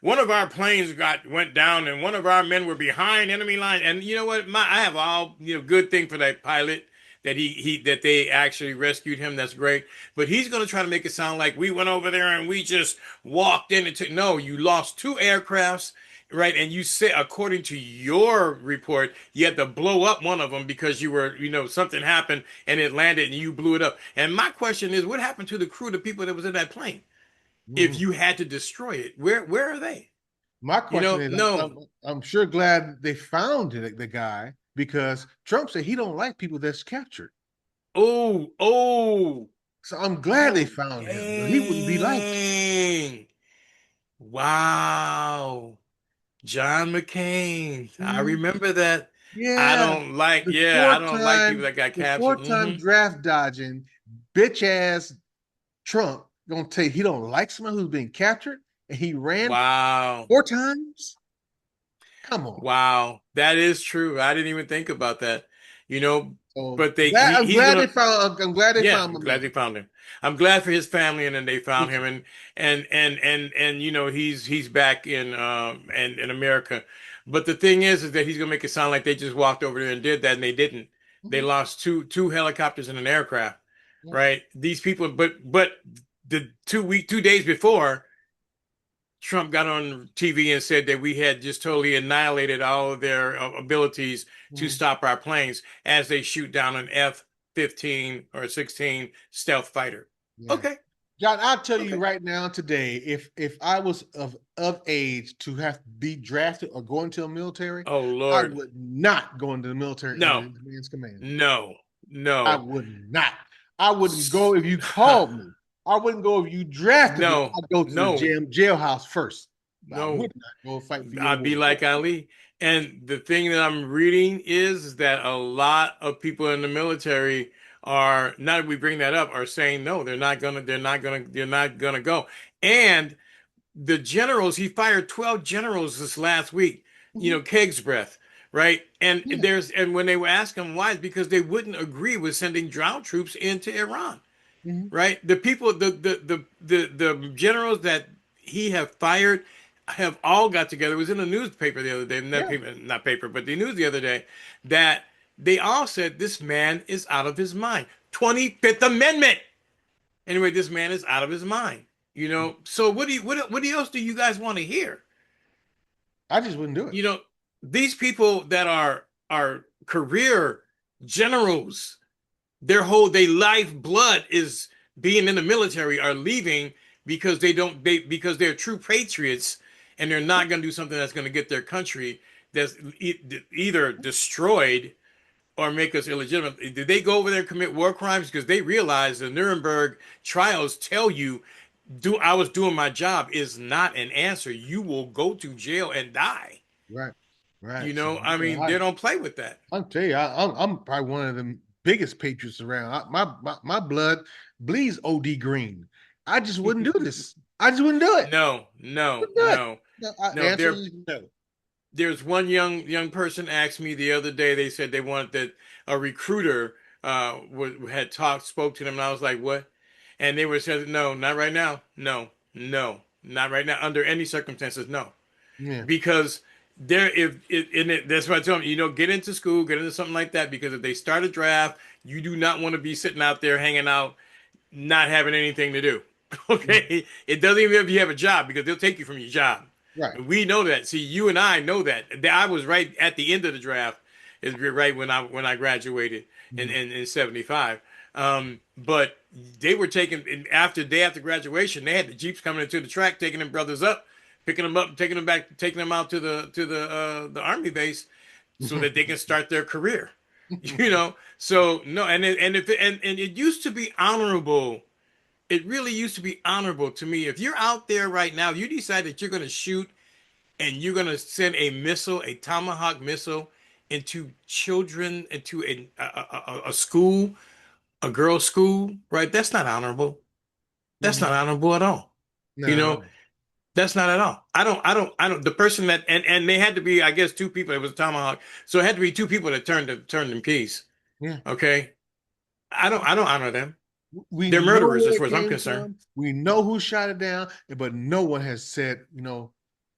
one of our planes went down and one of our men were behind enemy line. And you know what? I have all good thing for that pilot that that they actually rescued him. That's great. But he's gonna try to make it sound like we went over there and we just walked in and took. No, you lost two aircrafts. Right, and you said, according to your report, you had to blow up one of them because something happened and it landed and you blew it up. And my question is, what happened to the crew, the people that was in that plane? If Mhm. you had to destroy it, where are they? My question is, No. I'm sure glad they found the guy because Trump said he don't like people that's captured. Oh. So I'm glad they found him. He wouldn't be liked. Dang. Wow. John McCain. I Mhm. remember that. Yeah, I don't like people that got the captured. four-time draft dodging bitch ass Trump gonna tell you he don't like someone who's been captured and he ran Wow. 4 times. Come on. Wow. That is true. I didn't even think about that. You know, So but I'm he's glad they gonna found. I'm glad they yeah, found I'm my glad man. they found him. I'm glad for his family and then they Me found him too. and you know he's back in America. But the thing is that he's gonna make it sound like they just walked over there and did that and they didn't. They Mhm. lost two helicopters and an aircraft, Yeah. right? These people but the 2 days before Trump got on TV and said that we had just totally annihilated all of their abilities to Mhm. stop our planes as they shoot down an F-15 or 16 stealth fighter. Yeah. Okay, John, I'll tell you okay. right now today, if I was of age to have to be drafted or go into a military, Oh I Lord, would not go into the military under no, the man's command. no, I no, would not. I wouldn't go if you called me. I wouldn't go if you drafted me. no, I'd go to the no, jailhouse first. But I no. would not go fight for your I'd be war. like Ali. And the thing that I'm reading is that a lot of people in the military are, now that we bring that up, are saying no, they're not gonna go. And the generals, he fired 12 generals this last week, you Mhm. know, keg's breath, right? Yeah. And when they were asking why, it's because they wouldn't agree with sending ground troops into Iran, Mhm. right? The people, the generals that he have fired have all got together. It was in the newspaper the other day, Yeah. not paper, but the news the other day, that they all said this man is out of his mind. 25th Amendment. Anyway, this man is out of his mind. You know, so what else do you guys want to hear? I just wouldn't do it. You know, these people that are career generals, their life blood is being in the military, are leaving because because they're true patriots and they're not going to do something that's going to get their country that's either destroyed or make us illegitimate. Did they go over there and commit war crimes because they realize the Nuremberg trials tell you do I was doing my job is not an answer. You will go to jail and die. Right. You Right. So know, I yeah, mean, they don't play with that. I'll tell you, I'm probably one of the biggest patriots around. My blood bleeds OD green. I just wouldn't do this. I just wouldn't do it. No, no, Wouldn't do it. no, No, the no. answer is no. There's one young person asked me the other day. They said they wanted that a recruiter had spoke to them, and I was like, what? And they were said, no, not right now. No, no, not right now. Under any circumstances, no. Yeah. Because there that's what I tell them, you know, get into school, get into something like that, because if they start a draft, you do not want to be sitting out there hanging out not having anything to do. Mhm. Okay, it doesn't even if you have a job, because they'll take you from your job. Right. And we know that. See, you and I know that. I was right at the end of the draft, is right when I graduated Mhm. in '75. But they were taking after day after graduation, they had the jeeps coming into the track, taking them brothers up, picking them up, taking them back, taking them out to the army base so that they can start their career. You know, so no, and it used to be honorable. It really used to be honorable to me. If you're out there right now, you decide that you're going to shoot and you're going to send a missile, a Tomahawk missile, into children, into a school, a girls' school, right? That's not honorable. That's Mhm. not honorable at all. You know, No. that's not at all. I don't. The person that and they had to be, I guess, two people. It was a Tomahawk, so it had to be two people that turned them keys. Yeah. Okay, I don't honor them. We They're know murderers, where as it far as I'm came concerned. from. We know who shot it down, but no one has said,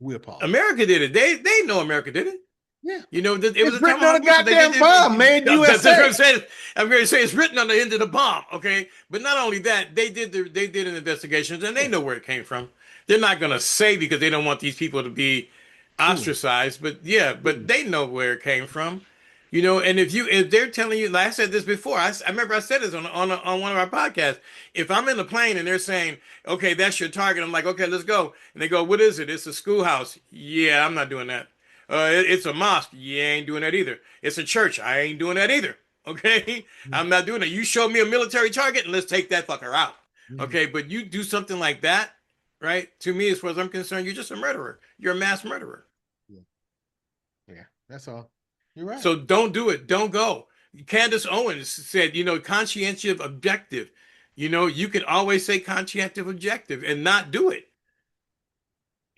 we apologize. America did it. They know America did it. Yeah. You know, it was It's a written on Tomahawk a missile. goddamn bomb, made That's what USA. I'm saying. I'm going to say it's written on the end of the bomb. Okay, but not only that, they did an investigation and they Yeah. know where it came from. They're not going to say because they don't want these people to be True. ostracized. But yeah, but True. they know where it came from. You know, and if they're telling you, like I said this before, I remember I said this on one of our podcasts. If I'm in the plane and they're saying, "Okay, that's your target," I'm like, "Okay, let's go," and they go, "What is it?" It's a schoolhouse. Yeah, I'm not doing that. It's a mosque. You ain't doing that either. It's a church. I ain't doing that either. Okay, Mhm. I'm not doing that. You show me a military target and let's take that fucker out. Mhm. Okay, but you do something like that, right? To me, as far as I'm concerned, you're just a murderer. You're a mass murderer. Yeah, yeah, that's all. You're right. So don't do it. Don't go. Candace Owens said, conscientious objective. You can always say conscientious objective and not do it.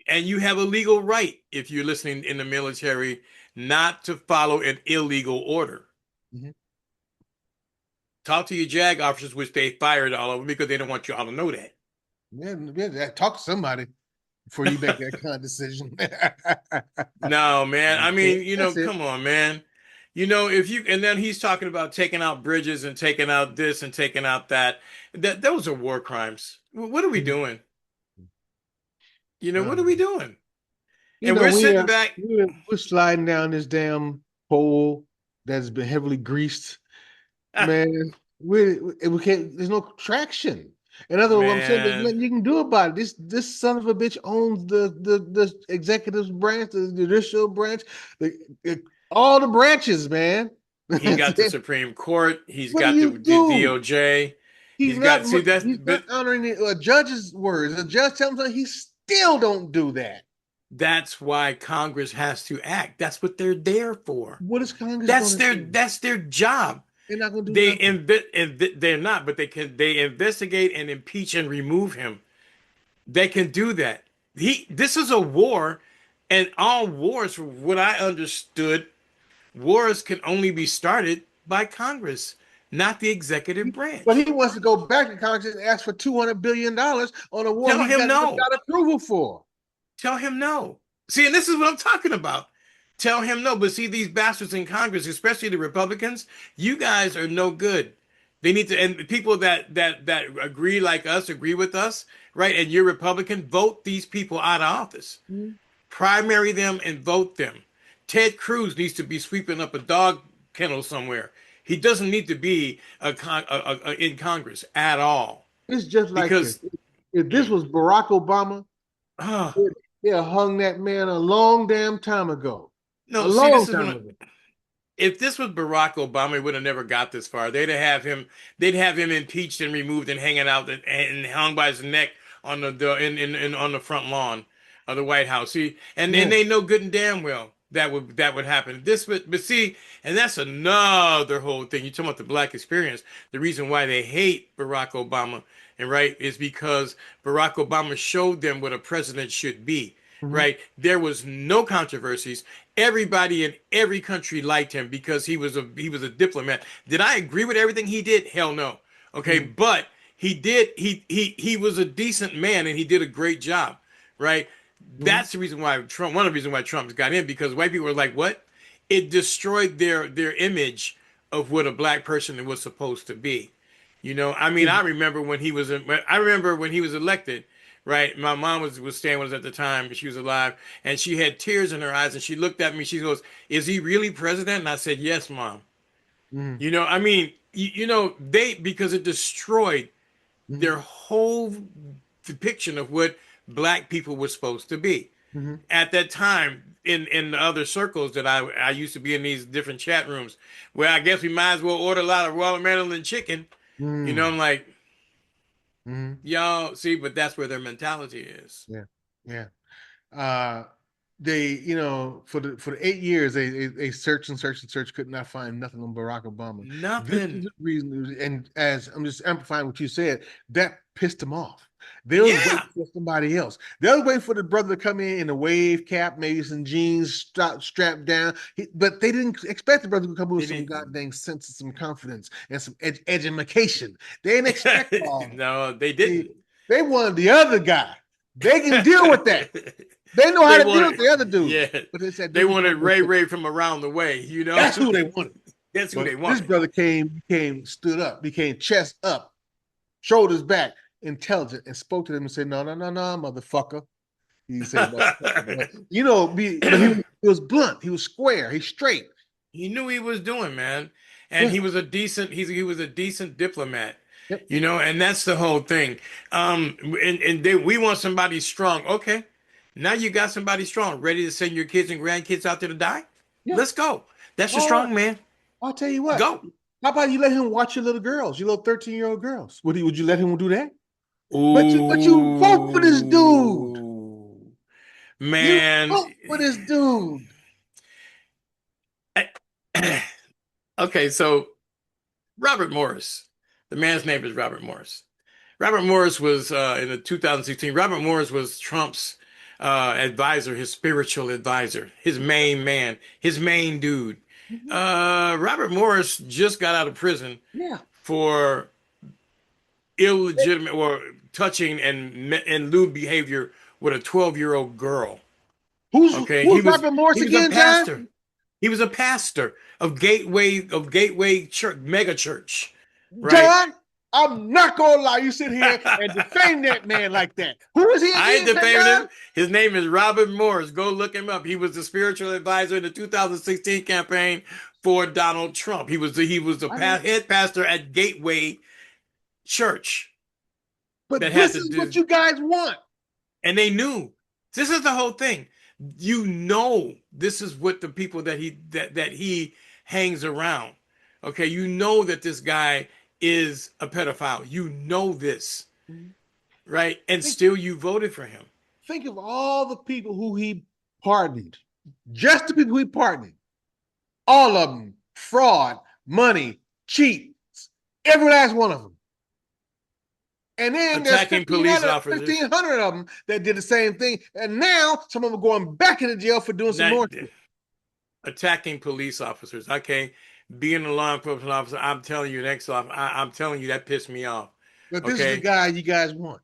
And you have a legal right, if you're listening in the military, not to follow an illegal order. Mhm. Talk to your JAG officers, which they fired all of them because they don't want you all to know that. Yeah, yeah, talk to somebody before you make that kind of decision. No, man. I mean, That's it. come on, man. If you and then he's talking about taking out bridges and taking out this and taking out that. That those are war crimes. What are we Mhm. doing? What are we Um, doing? And we're we sitting back. we're sliding down this damn pole that's been heavily greased, man. We can't. There's no traction. In other words, I'm saying there's Man, nothing you can do about it. This son of a bitch owns the executive branch, the judicial branch, the all the branches, man. he got the Supreme Court. He's What do got the, you the do? DOJ. He's He's not got see that's he's not but honoring a judge's words. The judge tells him something, he still don't do that. that's why Congress has to act. That's what they're there for. What is Congress That's going to their do? that's their job. They're not going to do They nothing. they're not, but they investigate and impeach and remove him. They can do that. This is a war, and all wars, from what I understood, wars can only be started by Congress, not the executive But branch. he wants to go back to Congress and ask for $200 billion on a war Tell he him no. got approval for. Tell him no. See, and this is what I'm talking about. Tell him no. But see, these bastards in Congress, especially the Republicans, you guys are no good. They need to, and people that agree like us, agree with us, right? And you're Republican, vote these people out of office. Mhm. Primary them and vote them. Ted Cruz needs to be sweeping up a dog kennel somewhere. He doesn't need to be in Congress at all It's just like this. because If this was Barack Obama, uh, they'd have hung that man a long damn time ago. A no, see, long this is time when ago. if this was Barack Obama, he would have never got this far. They'd have him impeached and removed and hanging out and hung by his neck on on the front lawn of the White House. See, and Yeah. they know good and damn well that would happen. But see, and that's another whole thing. You talking about the black experience? The reason why they hate Barack Obama, and right, is because Barack Obama showed them what a president should be. Mhm. Right, there was no controversies. Everybody in every country liked him because he was a diplomat. Did I agree with everything he did? Hell no. Okay, Mhm. but he was a decent man and he did a great job, right? Mhm. That's the reason why one of the reasons why Trump got in, because white people were like, what? It destroyed their image of what a black person was supposed to be. I mean, I remember when he was elected, right? My mom was staying with us at the time, she was alive, and she had tears in her eyes, and she looked at me. She goes, "Is he really president?" And I said, "Yes, mom." Mhm. I mean, they because it destroyed Mhm. their whole depiction of what black people were supposed to be Mhm. at that time. In the other circles that I used to be in, these different chat rooms, where I guess we might as well order a lot of watermelon chicken. Mhm. I'm like, Mhm. y'all see, but that's where their mentality is. Yeah. Yeah. Uh, they, for the 8 years, they searched and searched and searched, could not find nothing on Barack Obama. This is Nothing. the reason, and as I'm just amplifying what you said, that pissed them off. They was waiting Yeah. for somebody else. They was waiting for the brother to come in a wave cap, maybe some jeans strapped down. But they didn't expect the brother to come in with They some didn't. goddamn sense and some confidence and some education. They didn't expect all that. No, they See, didn't. they wanted the other guy. They can deal with that. They know how They to deal with wanted, the other dude. yeah, But they said, they dude, wanted Ray Ray from around the way. that's who they wanted. That's who But they this wanted. brother became stood up, became chest up, shoulders back, intelligent, and spoke to them and said, no, no, no, no, motherfucker. He said, motherfucker. But, he was blunt. He was square. He's straight. He knew he was doing, man, and Yeah. he was a decent diplomat. Yep. And that's the whole thing. We want somebody strong. Okay, now you got somebody strong, ready to send your kids and grandkids out there to die. Yeah. Let's go. That's a All right. strong man. I'll tell you what. Go. How about you let him watch your little girls, your little 13-year-old girls? Would you let him do that? But you vote for this dude. Ooh, You man. vote for this dude. Okay, so Robert Morris, the man's name is Robert Morris. Robert Morris was in the 2016. Robert Morris was Trump's advisor, his spiritual advisor, his main man, his main dude. Mhm. Robert Morris just got out of prison Yeah. for illegitimate or touching and lewd behavior with a 12-year-old girl. Who's Okay, who's Robert he Morris was a again, John? pastor. He was a pastor of Gateway Church, mega church, right? John, I'm not gonna lie. You sit here and defame that man like that. Who is he I ain't again, defaming John? him. His name is Robert Morris. Go look him up. He was the spiritual advisor in the 2016 campaign for Donald Trump. He was the I know. head pastor at Gateway Church But that had this to is what do, you guys want. and they knew this is the whole thing. You know, this is what the people that he hangs around. Okay, you know that this guy is a pedophile. You know this, right? And Think, still you voted for him. think of all the people who he pardoned. Just the people he pardoned. All of them. Fraud, money, cheats. Every last one of them. And then there's Attacking police officers. 1,500 of them that did the same thing. And now some of them are going back into jail for doing some That more shit. attacking police officers. Okay, being a law enforcement officer, I'm telling you, I'm telling you that pissed me off. But this is the Okay, guy you guys want.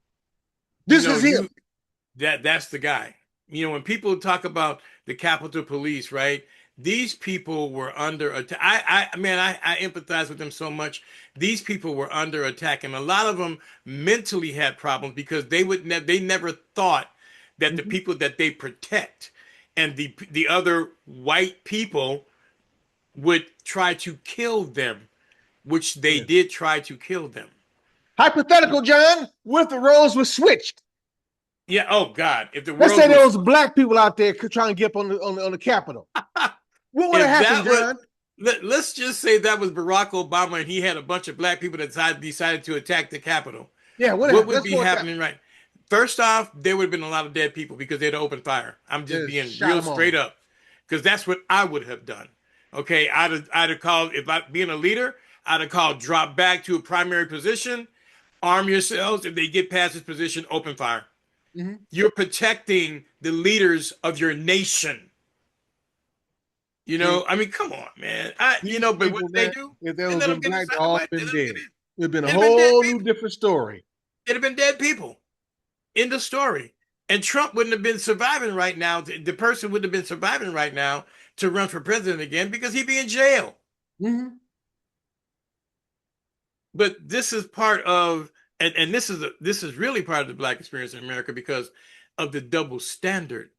you This know is him. you that's the guy. You know, when people talk about the Capitol Police, right? These people were under attack. I empathize with them so much. These people were under attack, and a lot of them mentally had problems because they never thought that the Mhm. people that they protect and the other white people would try to kill them, which they Yeah. did try to kill them. Hypothetical, John, what if the roles were switched? Yeah. Oh God, if the Let's world say there was was black people out there trying to get up on the Capitol. What would have if happened, that was John? let's just say that was Barack Obama and he had a bunch of black people that decided to attack the Capitol. Yeah, what What happened? would Let's be go with that. happening right? First off, there would have been a lot of dead people because they'd opened fire. I'm just Just being shot real them straight all. up because that's what I would have done. Okay, I'd have called if I being a leader, I'd have called drop back to a primary position, arm yourselves. If they get past this position, open fire. Mhm. You're protecting the leaders of your nation. You See, know, I mean, come on, man. these But what people, did they man, do? if there They was let them been get black, inside they the all White. They been let them dead. get in. It'd been a It'd have been dead whole new people. different story. It'd have been dead people in the story. And Trump wouldn't have been surviving right now. The person wouldn't have been surviving right now to run for president again because he'd be in jail. Mhm. But this is part of, and this is really part of the black experience in America because of the double standard,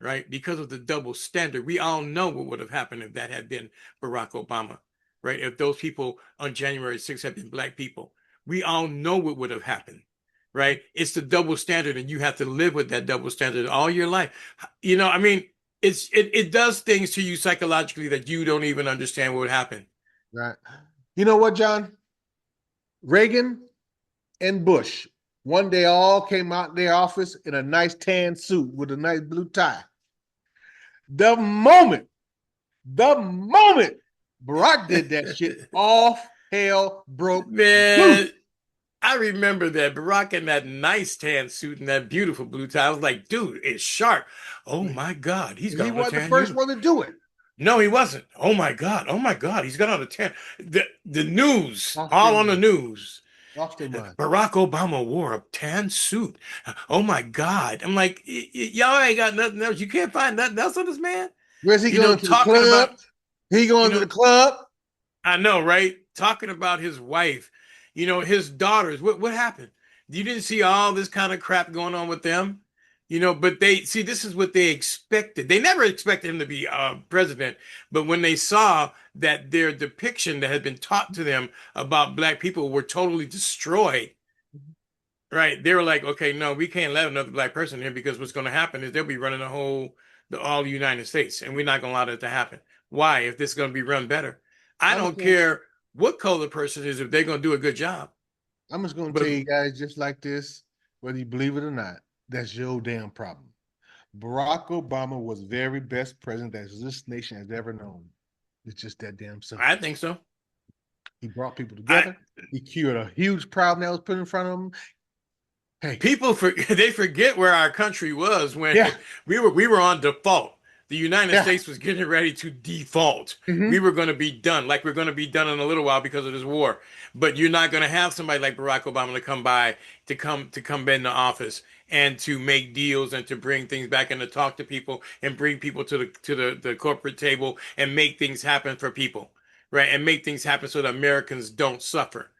right? Because of the double standard. We all know what would have happened if that had been Barack Obama, right? If those people on January 6th had been black people, we all know what would have happened, right? It's the double standard, and you have to live with that double standard all your life. You know, I mean, it does things to you psychologically that you don't even understand what would happen. Right. You know what, John? Reagan and Bush one day all came out their office in a nice tan suit with a nice blue tie. The moment, the moment Barack did that shit, off hell broke loose. Man, I remember that Barack in that nice tan suit and that beautiful blue tie. I was like, dude, it's sharp. Oh my God, he's He got on a wasn't the tan first uniform. one to do it. No, he wasn't. Oh my God. Oh my God. He's got on a tan. The news, Lost their all on the mind. news. Lost their mind. Barack Obama wore a tan suit. Oh my God. I'm like, y'all ain't got nothing else. You can't find nothing else on this man. Where's he You know, going to the talking club? about, He you going to know, the club? I know, right? Talking about his wife, his daughters. What happened? You didn't see all this kind of crap going on with them, but they see this is what they expected. They never expected him to be president, but when they saw that their depiction that had been taught to them about black people were totally destroyed, right? They were like, okay, no, we can't let another black person here because what's going to happen is they'll be running all the United States, and we're not going to allow that to happen. Why? If this is going to be run better, I I don't understand. care what color person is if they're going to do a good job. I'm just gonna But tell you guys just like this, whether you believe it or not, that's your damn problem. Barack Obama was the very best president that this nation has ever known. It's just that damn simple. I think so. He brought people I together. He cured a huge problem that was put in front of him. Hey, People they forget where our country was when yeah, we were on default. The United yeah. States was getting ready to default. We Mm-hmm. were going to be done, like we're going to be done in a little while because of this war. But you're not going to have somebody like Barack Obama to come by to come into office and to make deals and to bring things back and to talk to people and bring people to the corporate table and make things happen for people, right? And make things happen so that Americans don't suffer,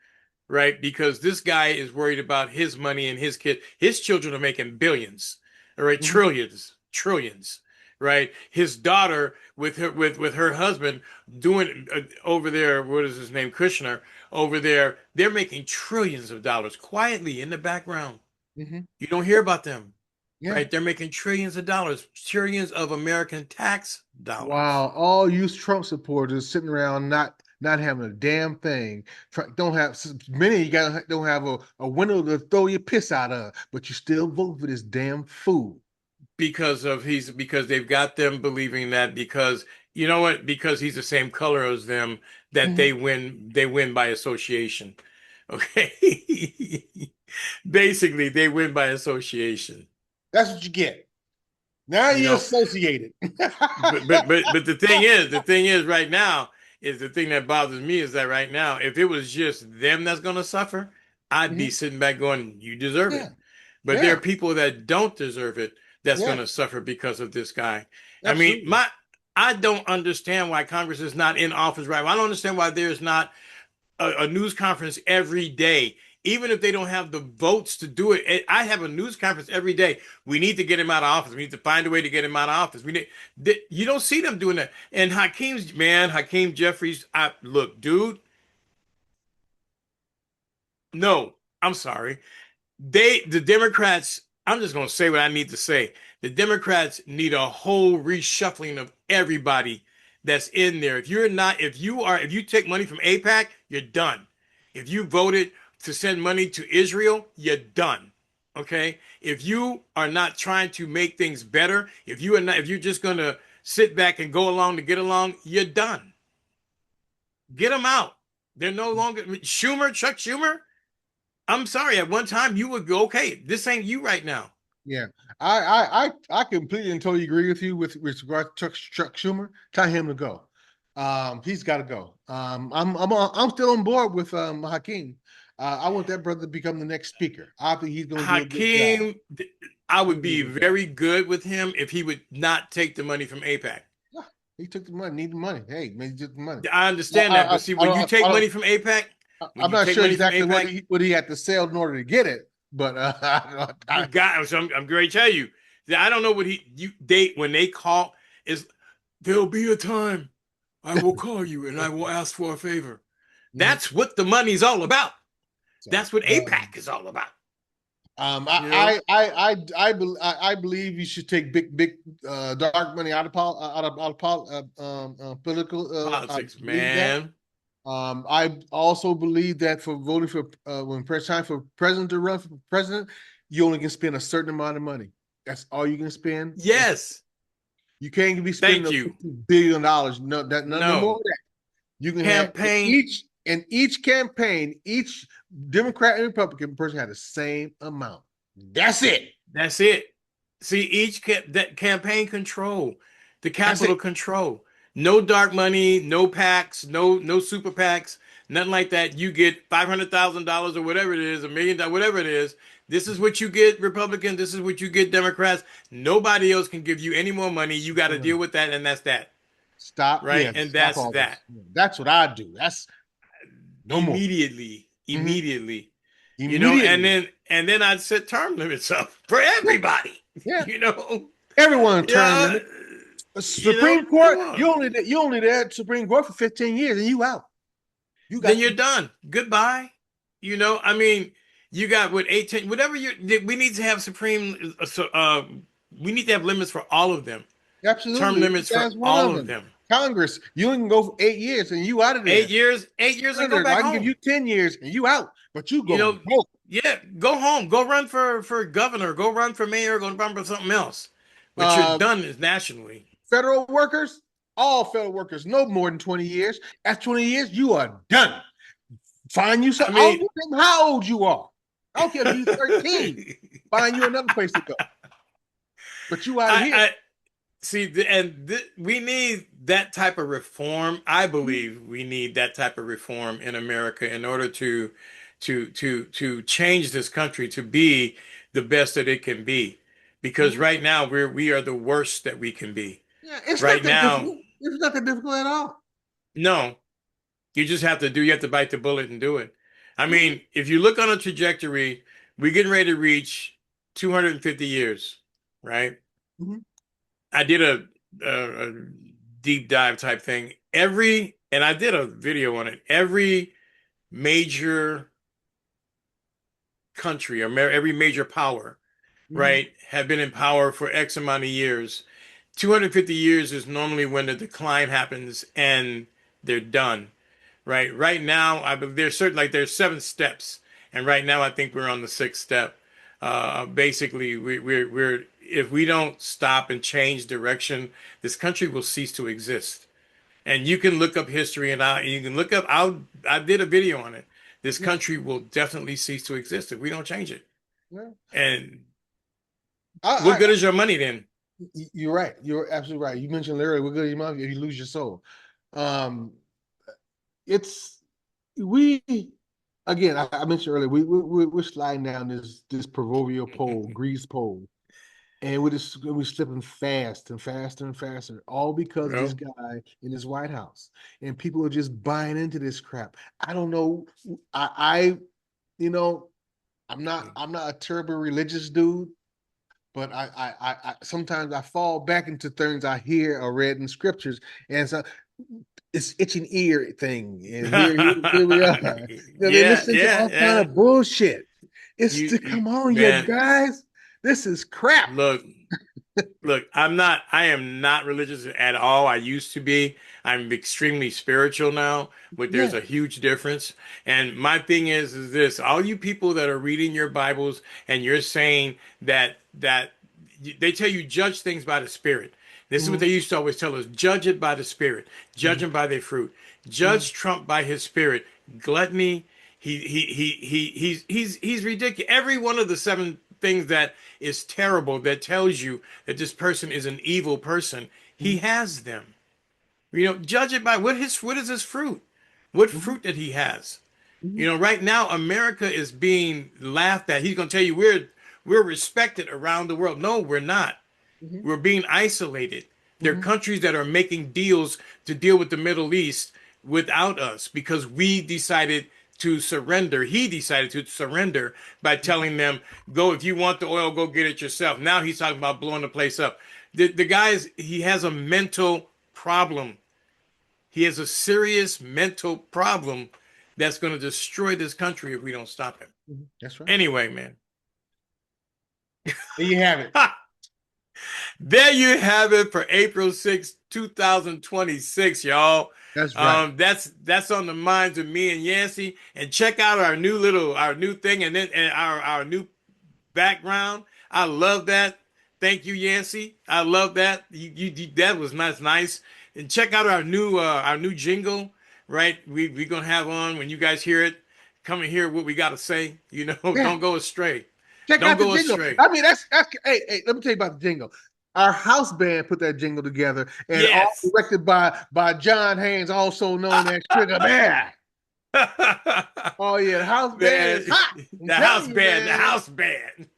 right? Because this guy is worried about his money and his kid. His children are making billions, all right, Mm-hmm. trillions, right? His daughter with her husband doing over there. What is his name? Kushner over there. They're making trillions of dollars quietly in the background. Mm-hmm. You don't hear about them, Yeah. right? They're making trillions of dollars, trillions of American tax dollars. Wow, all you Trump supporters sitting around not having a damn thing. Don't have many of you guys don't have a window to throw your piss out of, but you still vote for this damn fool. Because they've got them believing that because you know what, because he's the same color as them, that Mhm. they win by association. Okay. Basically they win by association. That's what you get. Now You you're know, associated. but the thing is right now is the thing that bothers me is that right now, if it was just them that's going to suffer, I'd be Mhm. sitting back going, you deserve Yeah, it. But there are yeah, people that don't deserve it that's going yeah, to suffer because of this guy. I mean, absolutely. I don't understand why Congress is not in office right. I don't understand why there's not a news conference every day, even if they don't have the votes to do it. I have a news conference every day. We need to get him out of office. We need to find a way to get him out of office. You don't see them doing that. And Hakeem Jeffries, look, dude, no, I'm sorry. The Democrats, I'm just going to say what I need to say. The Democrats need a whole reshuffling of everybody that's in there. If you take money from APAC, you're done. If you voted to send money to Israel, you're done. Okay? If you are not trying to make things better, if you're just going to sit back and go along to get along, you're done. Get them out. They're no longer Chuck Schumer. I'm sorry. At one time, you would go, okay, this ain't you right now. Yeah, I completely and totally agree with you with regard to Chuck Schumer. Tell him to go. He's got to go. I'm still on board with Hakeem. I want that brother to become the next speaker. I think he's going to do a good job. Hakeem, I He's would gonna do be a good job. very good with him if he would not take the money from APAC. Yeah, he took the money. Need the money. Hey, man, he took the money. I understand that, but see, I when you don't. take money from APAC, when I'm you not take sure money from exactly APAC, what he had to sell in order to get it, but you got. So I'm going to tell you that I don't know what when they call is. There'll be a time I will call you and I will ask for a favor. Mhm. That's what the money's all about. So, That's what APAC is all about. You know, I believe you should take big dark money out of political. I politics, believe that. man. I also believe that for voting for when press time for president to run for president, you only can spend a certain amount of money. That's all you can spend. Yes. You can't be spending Thank you. $50 billion. No more No. of that. You can have Campaign. each campaign, each Democrat and Republican person had the same amount. That's it. That's it. See, that campaign control, the That's it. capital control. No dark money, no PACs, no super PACs, nothing like that. You get $500,000 or whatever it is, $1 million, whatever it is. This is what you get, Republican. This is what you get, Democrats. Nobody else can give you any more money. You got to deal with that, and that's that, Stop. right? Yeah, And stop that's all that. this. That's what I do. That's no more. Immediately, Mhm. immediately. And Immediately. then I'd set term limits up for Yeah. everybody. Yeah. You know, Everyone term yeah, limit. Supreme come Court, on. you only there at Supreme Court for 15 years and you out. You Then got you're done. Goodbye. I mean, you got what 18, whatever we need to have we need to have limits for all of them. Term absolutely. limits for That's one all of of them. them. Congress, you can go for 8 years and you out of there. 8 years, 8 years, and go Senator, back I can give home. you 10 years and you out, but you You go know, broke. yeah, go home, go run for governor, go run for mayor, go run for something else. But you're Uh, done is nationally. Federal workers, all federal workers, no more than 20 years. After 20 years, you are done. Find you some. I I don't mean, care how old you are. I don't care if you're 13. Find you another place to go. But you out of here. I see, we need that type of reform. I believe we need that type of reform in America in order to change this country to be the best that it can be. Because right now we are the worst that we can be. Yeah, it's not Right that now, difficult. It's not that difficult at all. no, you just have to do. You have to bite the bullet and do it. I mean, if you look on a trajectory, we're getting ready to reach 250 years, right? Mm-hmm. I did a deep dive type thing. And I did a video on it. Every major country or every major power, Mm-hmm. right, have been in power for X amount of years. 250 years is normally when the decline happens and they're done, right? Right now, I believe there's 7 steps, and right now I think we're on the 6th step. Basically, we're if we don't stop and change direction, this country will cease to exist. And you can look up history, and you can look up. I did a video on it. This Yeah. country will definitely cease to exist if we don't change it. Yeah. And what I, good is your money then? you're right. You're absolutely right. You mentioned earlier, we're good at your mouth if you lose your soul. Um, it's we again. I mentioned earlier, we're sliding down this proverbial pole, grease pole, and we're slipping fast and faster and faster, all because of this Well, guy in this White House, and people are just buying into this crap. I don't know. I you know, I'm not a terribly religious dude, but I sometimes I fall back into things I hear or read in scriptures, and so it's itching ear thing. And here we are. They yeah, listen to yeah, all kind yeah. of bullshit. It's to You come on, you man, guys. This is crap. look. Look, I am not religious at all. I used to be. I'm extremely spiritual now, but there's Yeah. a huge difference. And my thing is this, all you people that are reading your Bibles and you're saying that they tell you judge things by the Spirit. This is what Mm-hmm. they used to always tell us, judge it by the Spirit, judge Mm-hmm. them by their fruit. Mm-hmm. Judge Trump by his spirit. Gluttony, he's ridiculous. Every one of the 7 things that is terrible that tells you that this person is an evil person, he has them. Judge it by what is his fruit? What Mm-hmm. fruit that he has? Mm-hmm. Right now America is being laughed at. He's gonna tell you we're respected around the world. No, we're not. Mm-hmm. We're being isolated. There are Mm-hmm. countries that are making deals to deal with the Middle East without us because we decided to surrender. He decided to surrender by telling them, go, if you want the oil, go get it yourself. Now he's talking about blowing the place up. The he has a mental problem. He has a serious mental problem that's going to destroy this country if we don't stop him. That's right. Anyway, man. There you have it. There you have it for April 6th, 2026, y'all. That's right. That's on the minds of me and Yancey. And check out our new thing, and then our new background. I love that. Thank you, Yancey. I love that. That was nice. And check out our new jingle. Right, we gonna have on when you guys hear it. Come and hear what we gotta say. Yeah. Don't go astray. Check Don't out the go jingle. astray. I mean, that's hey, let me tell you about the jingle. Our house band put that jingle together, and all Yes. directed by John Haynes, also known as Trigger Bear. Oh yeah, the house band is hot. The house band, the house band.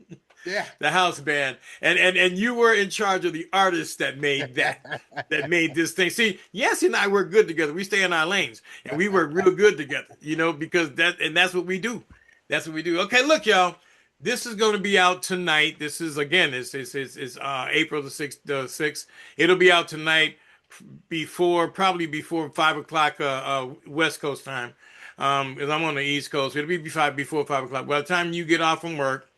Yeah. The house band. And you were in charge of the artists that made that made this thing. See, Yancey and I work good together. We stay in our lanes and we work real good together, because that's what we do. That's what we do. Okay, look, y'all. This is going to be out tonight. This is again, it's April the 6th. It'll be out tonight probably before 5 o'clock West Coast time. Because I'm on the East Coast. It'll be before 5 o'clock. By the time you get off from work,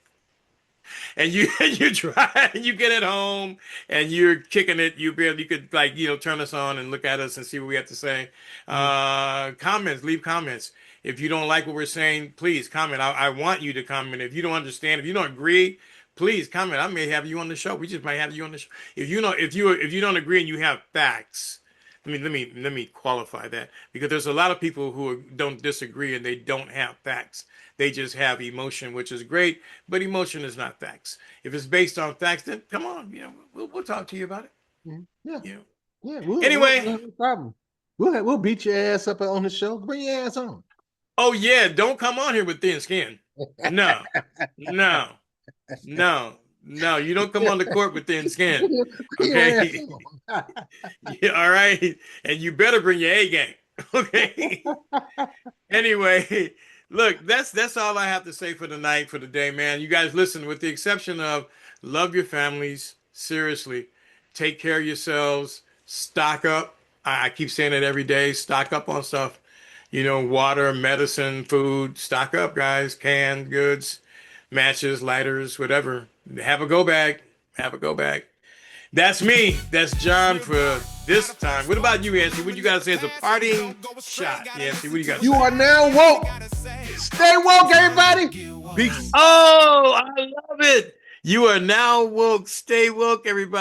and you try, and you get it home, and you're kicking it. You could like turn us on and look at us and see what we have to say. Comments, leave comments. If you don't like what we're saying, please comment. I want you to comment. If you don't understand, if you don't agree, please comment. I may have you on the show. We just might have you on the show. If you don't agree and you have facts, let me qualify that, because there's a lot of people who don't disagree and they don't have facts. They just have emotion, which is great, but emotion is not facts. If it's based on facts, then come on, we'll talk to you about it. Yeah, You know. yeah. Anyway, no problem. We'll beat your ass up on the show. Bring your ass on. Oh yeah, don't come on here with thin skin. No, no, no. No, you don't come on the court with thin skin. Okay. Yeah, all right. And you better bring your A game. Okay. Anyway, look, that's all I have to say for tonight, for the day, man. You guys listen, with the exception of love your families. Seriously. Take care of yourselves. Stock up. I keep saying it every day. Stock up on stuff. Water, medicine, food. Stock up, guys. Canned goods, matches, lighters, whatever. Have a go bag. Have a go bag. That's me. That's John for this time. What about you, Anthony? What you got to say as a parting shot? Anthony, what do you got to say? You are now woke. Stay woke, everybody. Peace. Oh, I love it. You are now woke. Stay woke, everybody.